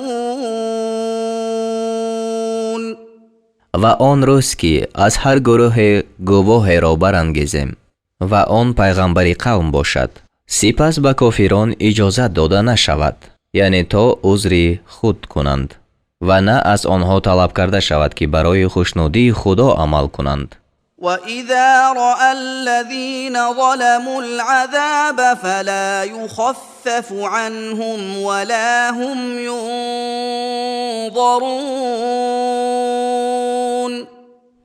و آن روز که از هر گروه گواه را برانگیزیم و آن پیغمبر قوم باشد سپس به کافران اجازت داده نشود یعنی تا عذر خود کنند و نه از آنها طلب کرده شود که برای خوشنودی خدا عمل کنند. وَإِذَا رَأَى الَّذِينَ ظَلَمُوا الْعَذَابَ فَلَا يُخَفَّفُ عَنْهُمْ وَلَا هُمْ يُنظَرُونَ.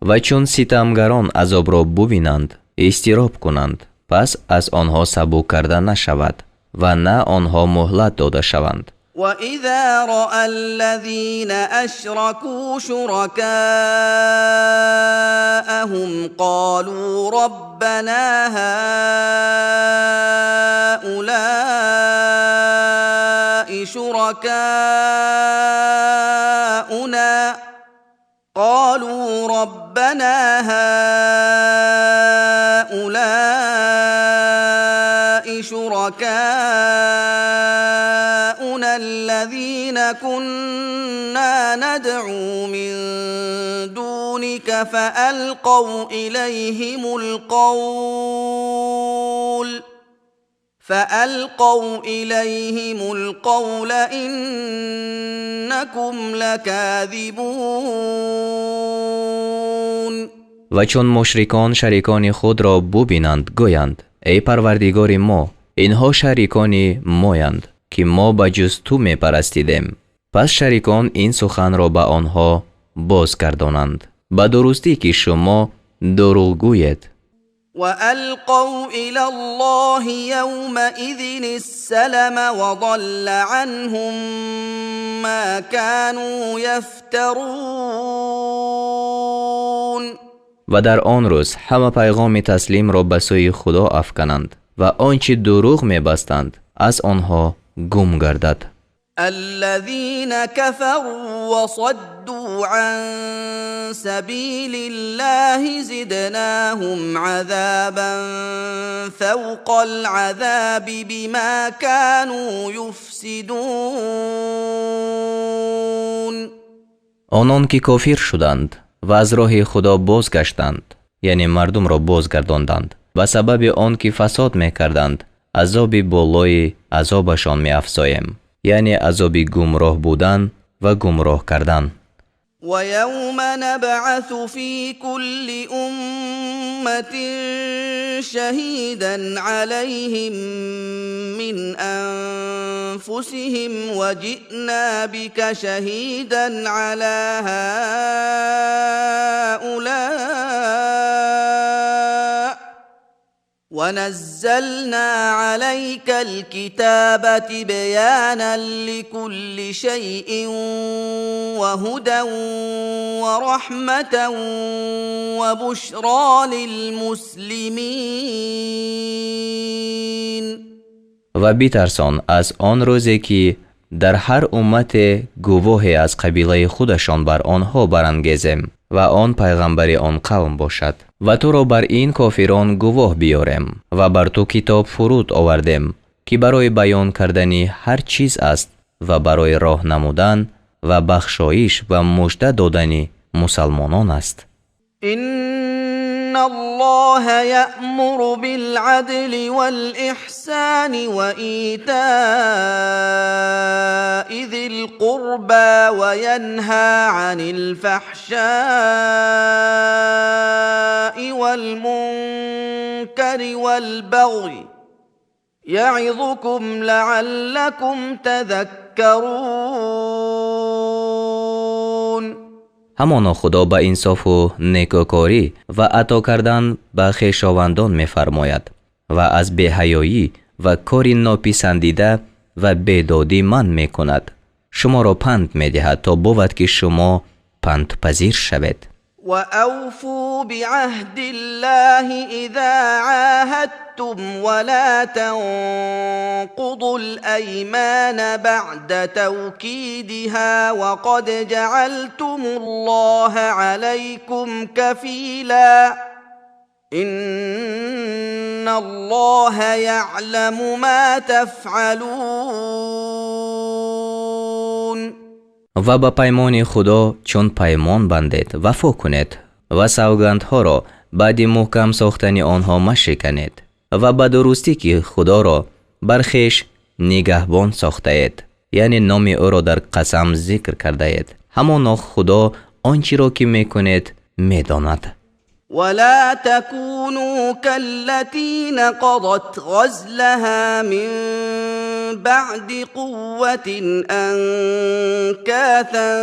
و چون ستمگران عذاب را ببینند اضطراب کنند پس از آنها سبک کرده نشود و نه آنها مهلت داده شوند. وَإِذَا رَأَى الَّذِينَ أَشْرَكُوا شُرَكَاءَهُمْ قَالُوا رَبَّنَا هَؤُلَاءِ شُرَكَاؤُنَا الذين كنا ندعو من دونك فألقوا إليهم القول إنكم لكاذبون. و چون مشرکان شریکان خود را ببینند گویند ای پروردگار ما اینها شریکان مایند که ما به جز تو می پرستیدیم. پس شریکان این سخن را به آنها باز گردانند به درستی که شما دروغ گویید. وَأَلْقَوْا إِلَى اللَّهِ يَوْمَئِذٍ السَّلَمَ وَضَلَّ عَنْهُمْ مَا كَانُوا يَفْتَرُونَ. و در آن روز همه پیغام تسلیم را به سوی خدا افکنند و آنچه دروغ می‌بستند از آنها گم گردد. الذين كفروا وصدوا عن سبيل الله زدناهم عذابا فوق العذاب بما كانوا يفسدون. آنان که کافر شدند و از راه خدا بازگشتند، یعنی مردم را بازگرداندند، به سبب آن که فساد میکردند عذاب بالای عذابشان می‌افزاییم، یعنی عذاب گمراه بودن و گمراه کردن. ويوم نبعث في كل أمة شهيدا عليهم من أنفسهم وجئنا بك شهيدا على هؤلاء ونزلنا عليك الكتاب تبيانا لكل شيء وهدى ورحمة وبشرى للمسلمين. و بیترسان از آن روزی که در هر امت گواهی از قبیله خودشان بر آنها برانگیزیم و آن پیغمبر آن قوم باشد و تو را بر این کافران گواه بیاریم و بر تو کتاب فرود آوردیم که برای بیان کردن هر چیز است و برای راه نمودن و بخشایش و مژده دادن مسلمانان است. إن الله يأمر بالعدل والإحسان وإيتاء ذي القربى وينهى عن الفحشاء والمنكر والبغي يعظكم لعلكم تذكرون. همانا خدا به انصاف و نیکوکاری و عطا کردن به خویشاوندان می‌فرماید و از بی‌حیایی و کاری ناپسندیده و بیدادی منع می‌کند. شما را پند می‌دهد تا بود که شما پند پذیر شوید. وأوفوا بعهد الله إذا عاهدتم ولا تنقضوا الأيمان بعد توكيدها وقد جعلتم الله عليكم كفيلا إن الله يعلم ما تفعلون. و با پیمان خدا چون پیمان بندید وفا کنید و سوگندها را بعد محکم ساختن آنها مشکنید و به درستی که خدا را بر خویش نگهبان ساخته اید، یعنی نام او را در قسم ذکر کرده اید. همانا خدا آنچه را که میکنید میداند. ولا تكونوا كالتي نقضت غزلها من بعد قوة أنكاثا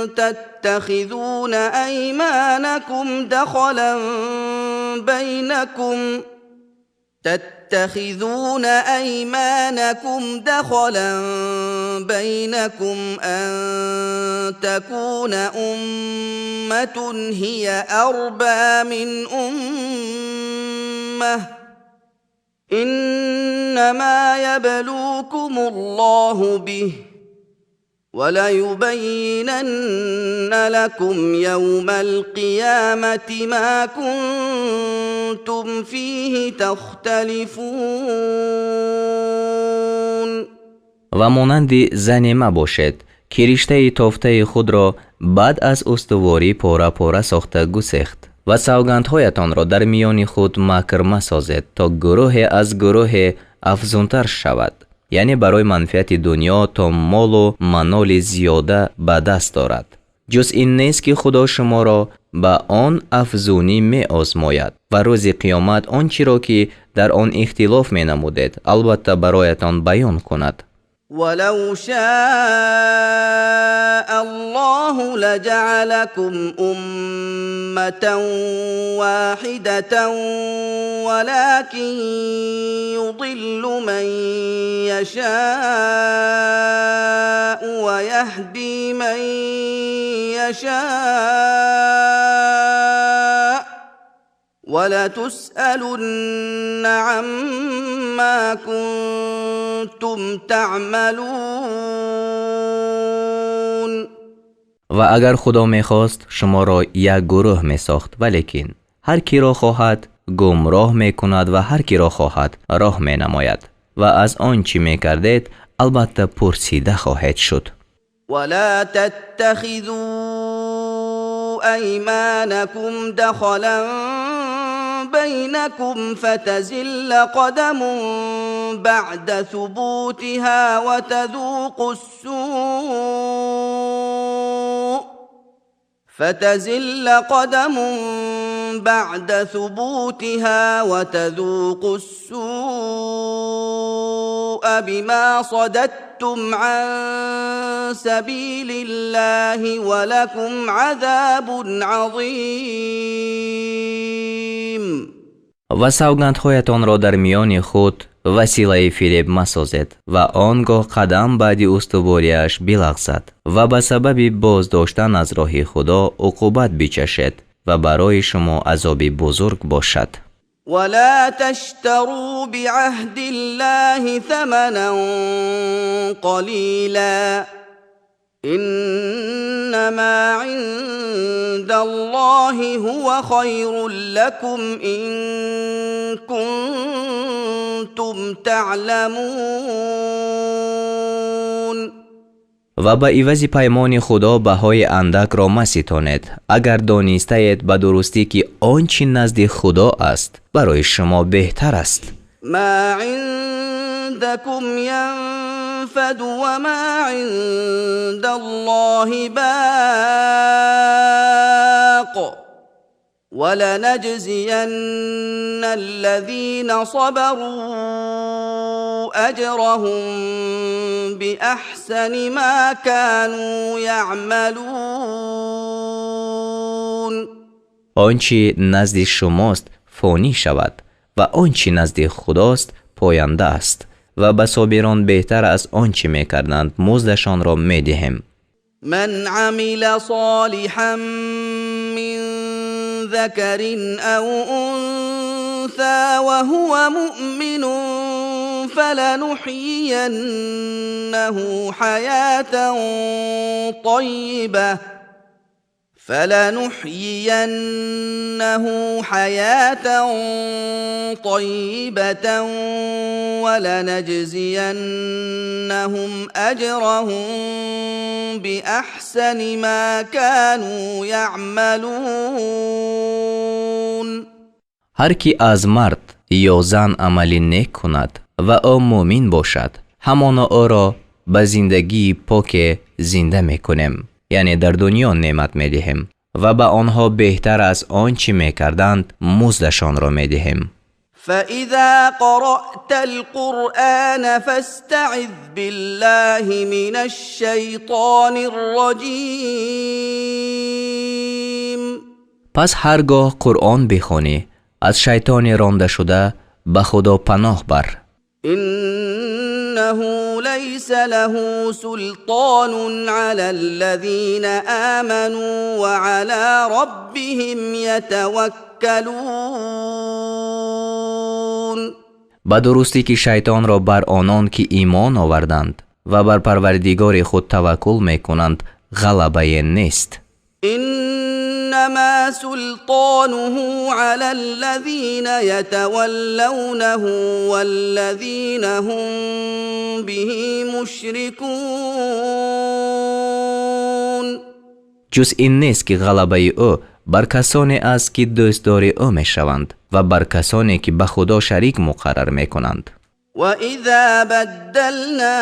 تتخذون أيمانكم دخلا بينكم أن تكون أمة هي أربى من أمة إنما يبلوكم الله به وليبينن لكم يوم القيامة ما كنتم فيه تختلفون. و مانند زنی مباشد که رشته تافته خود را بعد از استواری پاره پاره ساخته گسیخت و سوگندهایتان را در میان خود مکر مسازید تا گروه از گروه افزونتر شود، یعنی برای منفعت دنیا تا مال و منال زیاده به دست دارد. جز این نیست که خدا شما را به آن افزونی می آزماید و روز قیامت آنچه را که در آن اختلاف می نمودید البته برایتان بیان کند. ولو شاء الله لجعلكم أمة واحدة ولكن يضل من يشاء ويهدي من يشاء ولتسألن عما كنتم تعملون. و اگر خدا میخواست شما را یک گروه میساخت، ولیکن هر کی را خواهد گمراه میکند و هر کی را خواهد راه مینماید و از آنچه میکردید البته پرسیده خواهد شد. ولا تتخذوا أيمانكم دخلا بينكم فتزل قدم بعد ثبوتها وتذوقوا السوء بما صددتم عن سبيل الله ولكم عذاب عظيم. و سوگندهایتان را در میان خود وسیله فریب مسازید و آنگاه قدم بعدی استواریش بلغزد و به سبب باز داشتن از راه خدا عقوبت بچشید و برای شما عذابی بزرگ باشد. ولا تشتروا بعهد الله ثمنا قليلا إنما عند الله هو خير لكم إن كنتم تعلمون. و به عوض پیمان خدا بهای اندک را مستانید اگر دانسته اید به درستی که آنچه نزد خدا است برای شما بهتر است. ما عندكم ينفد وما عند الله باق ولنجزين الذين صبروا أجرهم بأحسن ما كانوا يعملون. آنچه نزد شماست فانی شود و آنچه نزد خداست پاینده است و به صابران بهتر از آنچه میکردند مزدشان را میدهیم. من عمل صالحا من ذكر أو أنثى وهو مؤمن فلنحيينه حياة طيبة ولنجزينهم أجرهم بأحسن ما كانوا يعملون. هر کی از مرد یا زن عملی نیک کند و او مؤمن باشد همانا او را به زندگی پاک زنده میکنیم، یعنی در دنیا نعمت میدهیم و به آنها بهتر از آنچه میکردند مزدشان را میدهیم. فإذا قرأت القرآن فاستعذ بالله من الشيطان الرجيم. پس هرگاه قرآن بخوانی از شیطان رانده شده به خدا پناه بر. إنه ليس له سلطان على الذين آمنوا وعلى ربهم يتوكلون. به درستی که شیطان را بر آنان که ایمان آوردند و بر پروردگار خود توکل میکنند غلبه نیست. إنما سلطانه على الذين يتولونه والذين هم به مشركون. جز این نیست که غلبه او بر کسانی است که دوستدار او میشوند و بر کسانی که به خدا شریک مقرر میکنند. وَإِذَا بَدَّلْنَا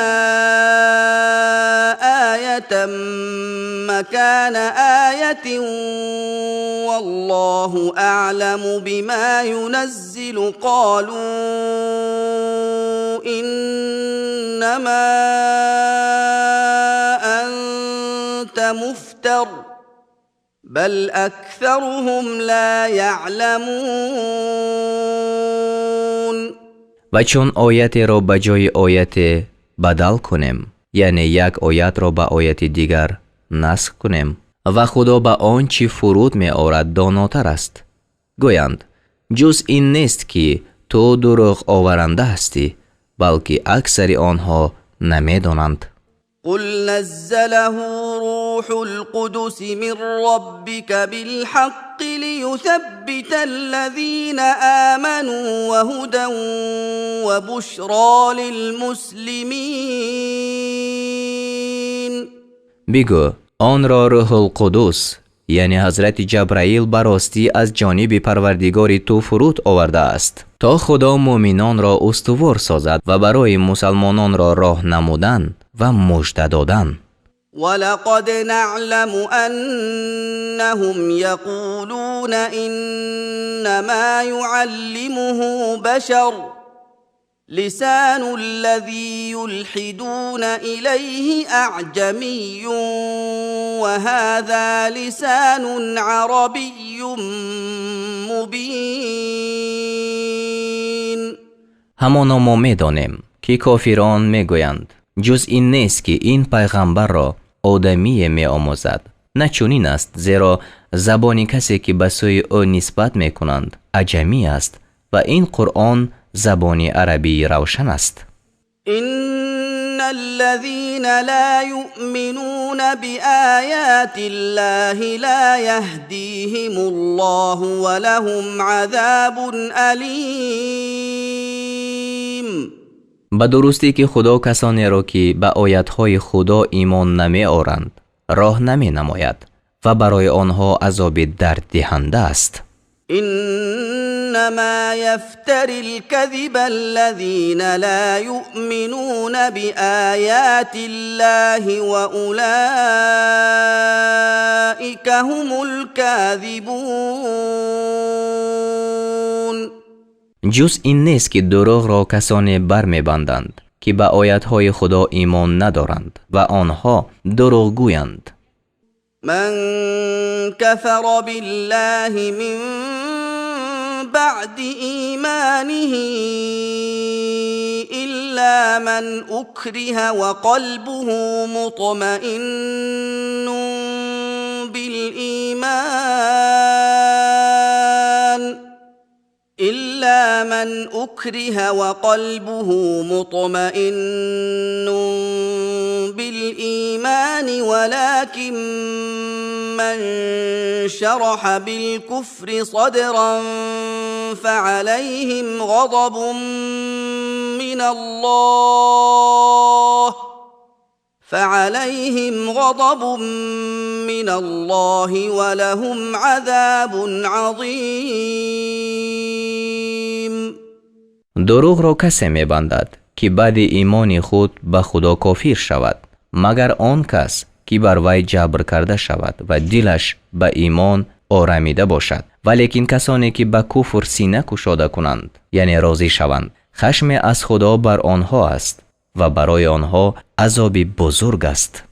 آيَةً مَكَانَ آيَةٍ وَاللَّهُ أَعْلَمُ بِمَا يُنَزِّلُ قَالُوا إِنَّمَا أَنْتَ مُفْتَرٍ بَلْ أَكْثَرُهُمْ لَا يَعْلَمُونَ. و چون آیت را به جای آیت بدل کنیم، یعنی یک آیت را به آیت دیگر نسخ کنیم و خدا به آنچه فرود می آورد داناتر است، گویند جز این نیست که تو دروغ آورنده هستی، بلکه اکثر آنها نمیدانند. قل نزله روح القدس من ربك بالحق ليثبت الذين آمنوا وهدى وبشرى للمسلمين. بگو آن را روح القدس یعنی حضرت جبرائیل براستی از جانب پروردگار تو فرود آورده است تا خدا مؤمنان را استوار سازد و برای مسلمانان را راه نمودن و مژده دادن. ولقد نعلم أنهم يقولون إنما يعلمه بشر لسان الذي يلحدون إليه أعجمي وهذا لسان عربي مبين. همانا ما می‌دانیم که کافران میگویند جز این نیست که این پیغمبر را آدمی می آموزد. نه چنین است، زیرا زبان کسی که به سوی او نسبت می کنند عجمی است و این قرآن زبان عربی روشن است. إن الذين لا يؤمنون بآيات الله لا يهديهم الله ولهم عذاب أليم. به درستی که خدا کسانی را که به آیاتهای خدا ایمان نمی آورند راه نمی نماید و برای آنها عذاب درد دهنده است. إنما يفتر الكذب الذين لا يؤمنون بآيات الله وأولئك هم الكاذبون. جز این نیست که دروغ را کسانی بر می بندند که به آیاتهای خدا ایمان ندارند و آنها دروغگویند. من كفر بالله من بعد إيمانه إلا من أكره وقلبه مطمئن بالإيمان ولكن من شرح بالكفر صدرا فعليهم غضب من الله ولهم عذاب عظيم. دروغ را کسی می بندد که بعد ایمان خود به خدا کافر شود مگر آن کس که بر وی جبر کرده شود و دلش به ایمان آرمیده باشد. ولیکن کسانی که به کفر سینه گشاده کنند یعنی راضی شوند، خشم از خدا بر آنها است و برای آنها عذاب بزرگ است.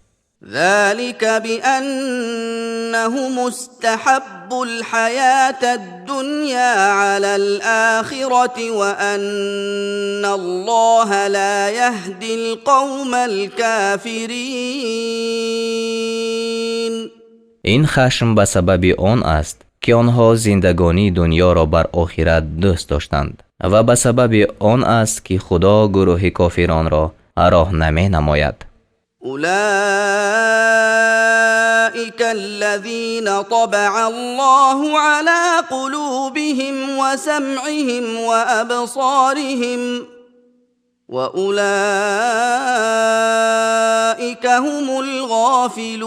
ذلك بأنهم استحبوا الحياة الدنيا على الآخرة وأن الله لا يهدي القوم الكافرين. این خشم به سبب آن است که آنها زندگانی دنیا را بر آخرت دوست داشتند و به سبب آن است که خدا گروه کافران را راه نمی نماید. أولئك الذين طبع الله على قلوبهم وسمعهم وأبصارهم وأولئك هم الغافلون.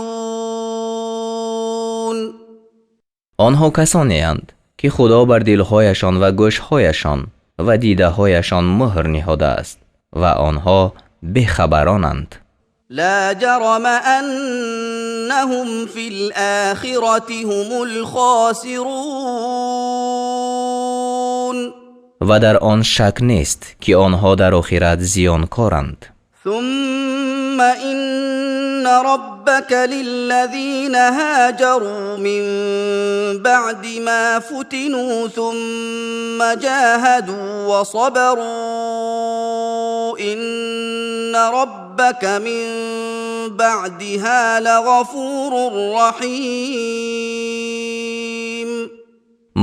آنها کسانی اند که خدا بر دلهایشان و گوشهایشان و دیده هایشان مهر نهاده است و آنها بخبرانند. لا جرم أنهم في الآخرة هم الخاسرون. و در آن شک نیست که آنها در آخرت زیانکارند. ثم إن ربك للذين هاجروا من بعد ما فتنوا ثم جاهدوا وصبروا إن ربك من بعدها لغفور رحيم.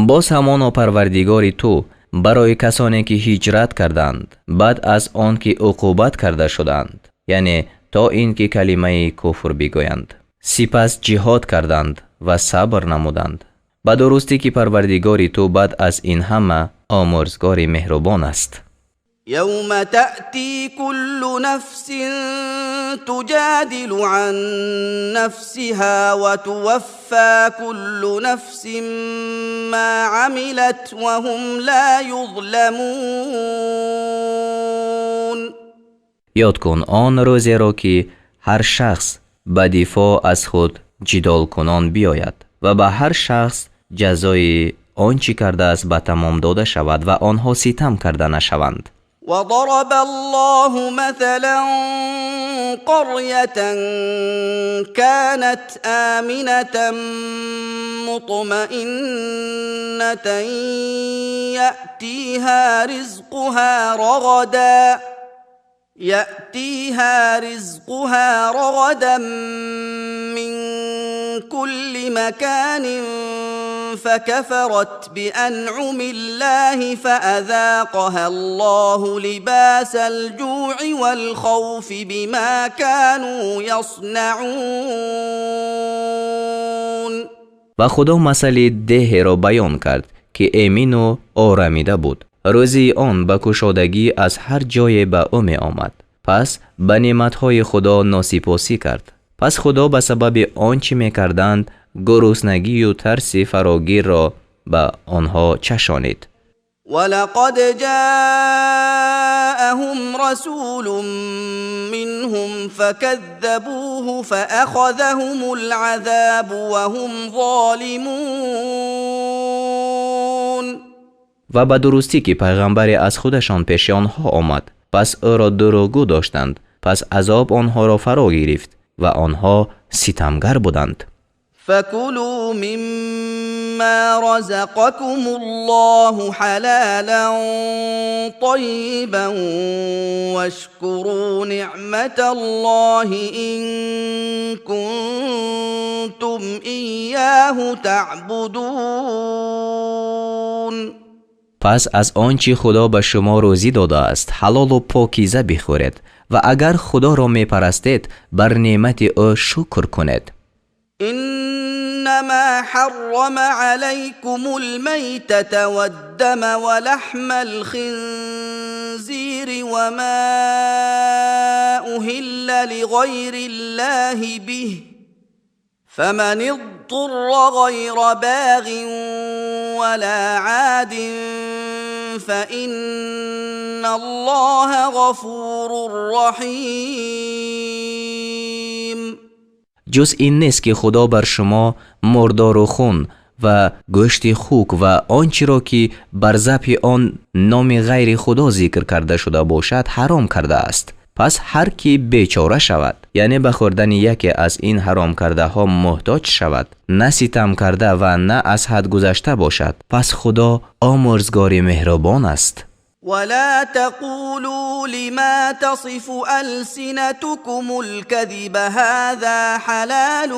باز همان پروردگار تو برای کسانی که هجرت کردند بعد از آن که عقوبت کرده شدند، یعنی تا این که کلمه کفر بگویند، سپس جهاد کردند و صبر نمودند، به درستی که پروردگار تو بعد از این همه آمرزگار مهربان است. يوم تأتي كل نفس تجادل عن نفسها وتوفى كل نفس ما عملت وهم لا يظلمون. یاد کن آن روزی را که هر شخص به دفاع از خود جدال کنان بیاید و به هر شخص جزای آنچه کرده است به تمام داده شود و آنها ستم کرده نشوند. وضرب الله مثلا قرية كانت آمنة مطمئنة يأتيها رزقها رغدا من كل مكان فكفرت بأنعم الله فأذاقها الله لباس الجوع والخوف بما كانوا يصنعون. و خدا مثل ده را بیان کرد که امین و آرامیده بود. روزی آن به کشادگی از هر جای به او می آمد. پس به نعمتهای خدا ناسپاسی کرد. پس خدا به سبب آنچه می کردند گرسنگی و ترس فراگیر را به آنها چشانید. ولقد جاءهم رسول منهم فكذبوه فأخذهم العذاب وهم ظالمون. و به درستی که پیغمبری از خودشان پیش آنها آمد، پس او را دروغگو داشتند، پس عذاب آنها را فرا گرفت و آنها ستمگر بودند. فكلوا مما رزقكم الله حلالا طيبا واشكروا نعمة الله إن كنتم إياه تعبدون. پس از آنچه خدا به شما روزی داده است حلال و پاکیزه بخورید و اگر خدا را می پرستید بر نعمت او شکر کنید. إنما حرم عليكم الميتة والدم ولحم الخنزير وما أهل لغير الله به فمن اضطر غير باغ ولا عاد فإن الله غفور رحيم. جز این نیست که خدا بر شما مردار و خون و گوشت خوک و آنچه را که بر ذبح آن نام غیر خدا ذکر کرده شده باشد حرام کرده است. پس هر کی بیچاره شود، یعنی به خوردن یکی از این حرام کرده ها محتاج شود، نه ستم کرده و نه از حد گذشته باشد، پس خدا آمرزگار مهربان است. ولا تقولوا لما تصف ألسنتكم الكذب هذا حلال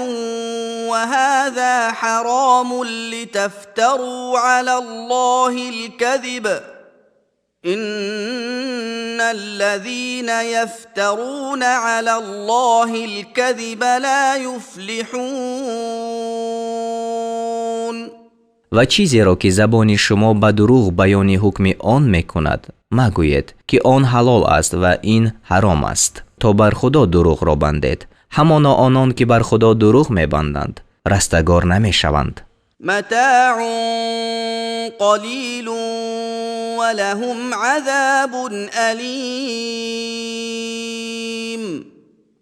وهذا حرام لتفتروا على الله الكذب إن الذين يفترون على الله الكذب لا يفلحون. و چیزی را که زبان شما به دروغ بیان حکم آن میکند مگویید که آن حلال است و این حرام است تا بر خدا دروغ را بندید. همانا آنان که بر خدا دروغ میبندند رستگار نمیشوند. متاع قلیل ولهم عذاب الیم.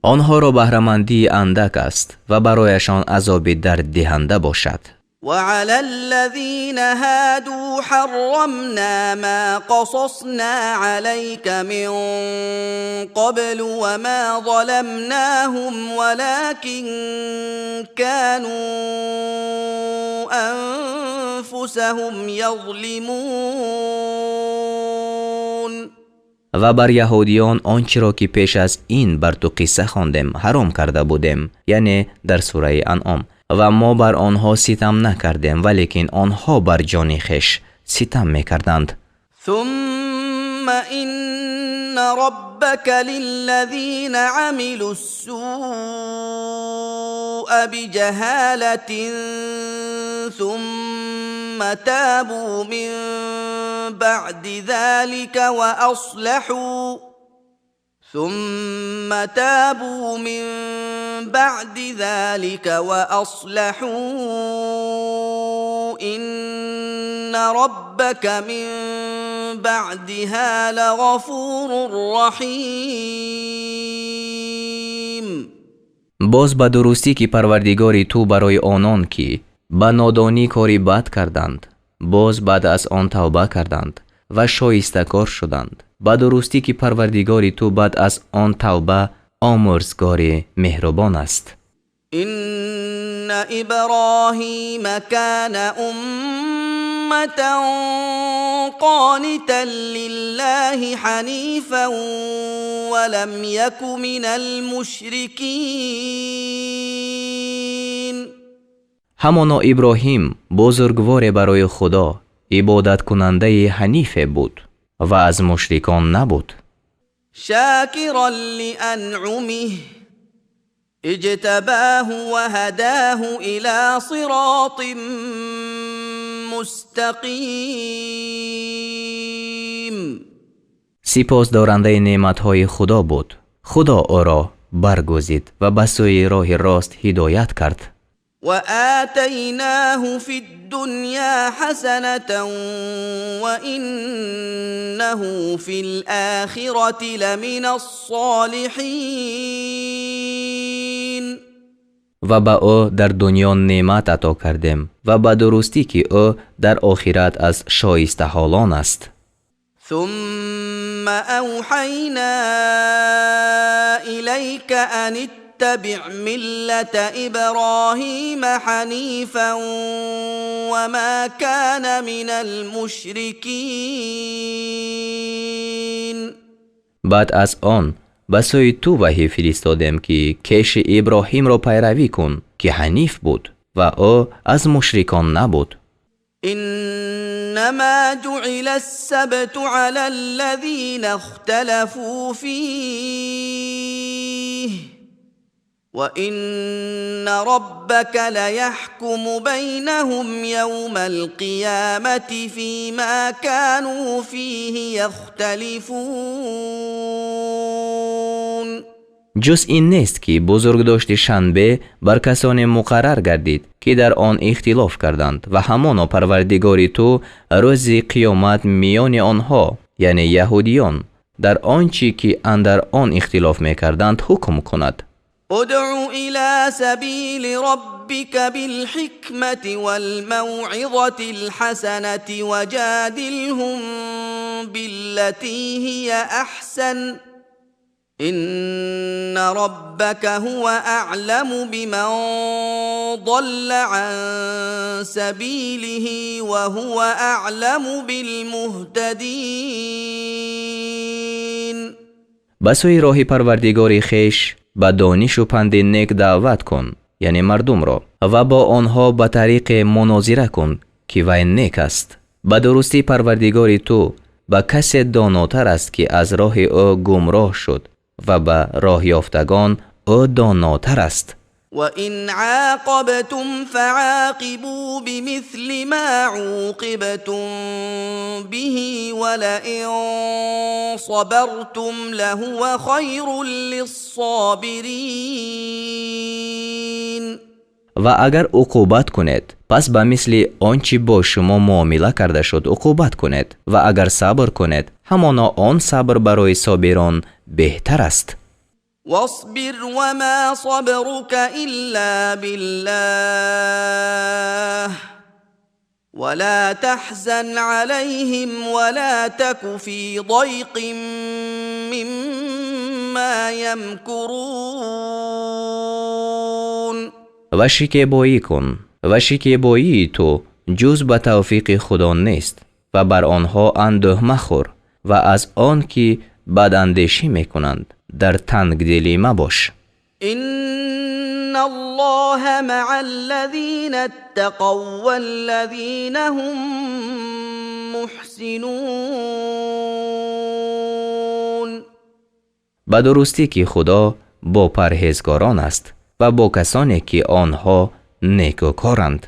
آنها را بهره‌مندی اندک است و برایشان عذاب درد دهنده باشد. وعلى الذين هادوا حرمنا ما قصصنا عليك من قبل وما ظلمناهم ولكن كانوا أنفسهم يظلمون. و بر یهودیان آنچه را که پیش از این بر تو قصه خواندیم حرام کرده بودیم، یعنی در سوره انعام، و ما بر آنها ستم نکردیم ولیکن آنها بر جان خویش ستم میکردند. ثم إن ربك للذين عملوا السوء بجهالة ثم تابوا من بعد ذلك وأصلحوا إن ربك من بعدها لغفور رحیم. باز به درستی که پروردگاری تو برای آنان که به نادانی کاری بد کردند باز بعد از آن توبه کردند و شایسته کار شدند. به درستی که پروردگاری تو بعد از آن توبه آمرزگار مهربان است. إن إبراهيم كان أمة قانتا لله حنيفا ولم يك من المشركين. همانا ابراهیم بزرگوار برای خدا عبادت کننده حنیف بود و از مشرکان نبود. شاکرا لأنعمه اجتباه وهداه إلى صراط مستقیم. سپاس دارنده نعمتهای خدا بود. خدا او را برگزید و به سوی راه راست هدایت کرد. وآتيناه في الدنيا حسنة وإنه في الآخرة لمن الصالحين. و به او در دنیا نعمت عطا کردیم و به درستی که او در آخرت از شایسته حالان است. ثم أوحينا إليك أن اتبع ملة إبراهيم حنيفا وما كان من المشركين. بعد از آن به سوی تو وحی فرستادیم که کیش ابراهیم را پیروی کن که حنیف بود و او از مشرکان نبود. إنما جعل السبت على الذين اختلفوا فيه وإن ربك ليحكم بينهم يوم القيامة فيما كانوا فيه يختلفون. جز این نیست که بزرگداشت شنبه بر کسان مقرر گردید که در آن اختلاف کردند و همانا پروردگاری تو روز قیامت میان آنها یعنی یهودیان در آنچه که اندر آن اختلاف میکردند حکم کند. ادع إلى سبيل ربك بالحكمة والموعظة الحسنة وجادلهم بالتي هي أحسن إن ربك هو أعلم بمن ضل عن سبيله وهو أعلم بالمهتدين. به سوی راه پروردگار خویش به دانش و پند نیک دعوت کن یعنی مردم را و با آنها به طریق مناظره کن که وی نیک است. به درستی پروردگار تو به کسی داناتر است که از راه او گمراه شد و به راه یافتگان او داناتر است. وَإِنْ عَاقَبْتُمْ فَعَاقِبُوا بِمِثْلِ مَا عُوقِبْتُمْ بِهِ وَلَئِنْ صَبَرْتُمْ لَهُوَ خَيْرٌ لِلصَّابِرِينَ. و اگر عقوبت کنید پس به مثل آنچه با شما معامله کرده شد عقوبت کنید و اگر صبر کنید همانا آن صبر برای صابران بهتر است. واصبر وما صبرك إلا بالله ولا تحزن عليهم ولا تك في ضيق مما يمكرون. و شکیبایی کن و شکیبایی تو جز به توفیق خدا نیست و بر آنها اندوه مخور و از آن که بد اندیشی میکنند در تنگ دلی مباش. إن إن الله مع الذين اتقوا والذين هم محسنون. به درستی که خدا با پرهیزگاران است و با کسانی که آنها نیکوکارند.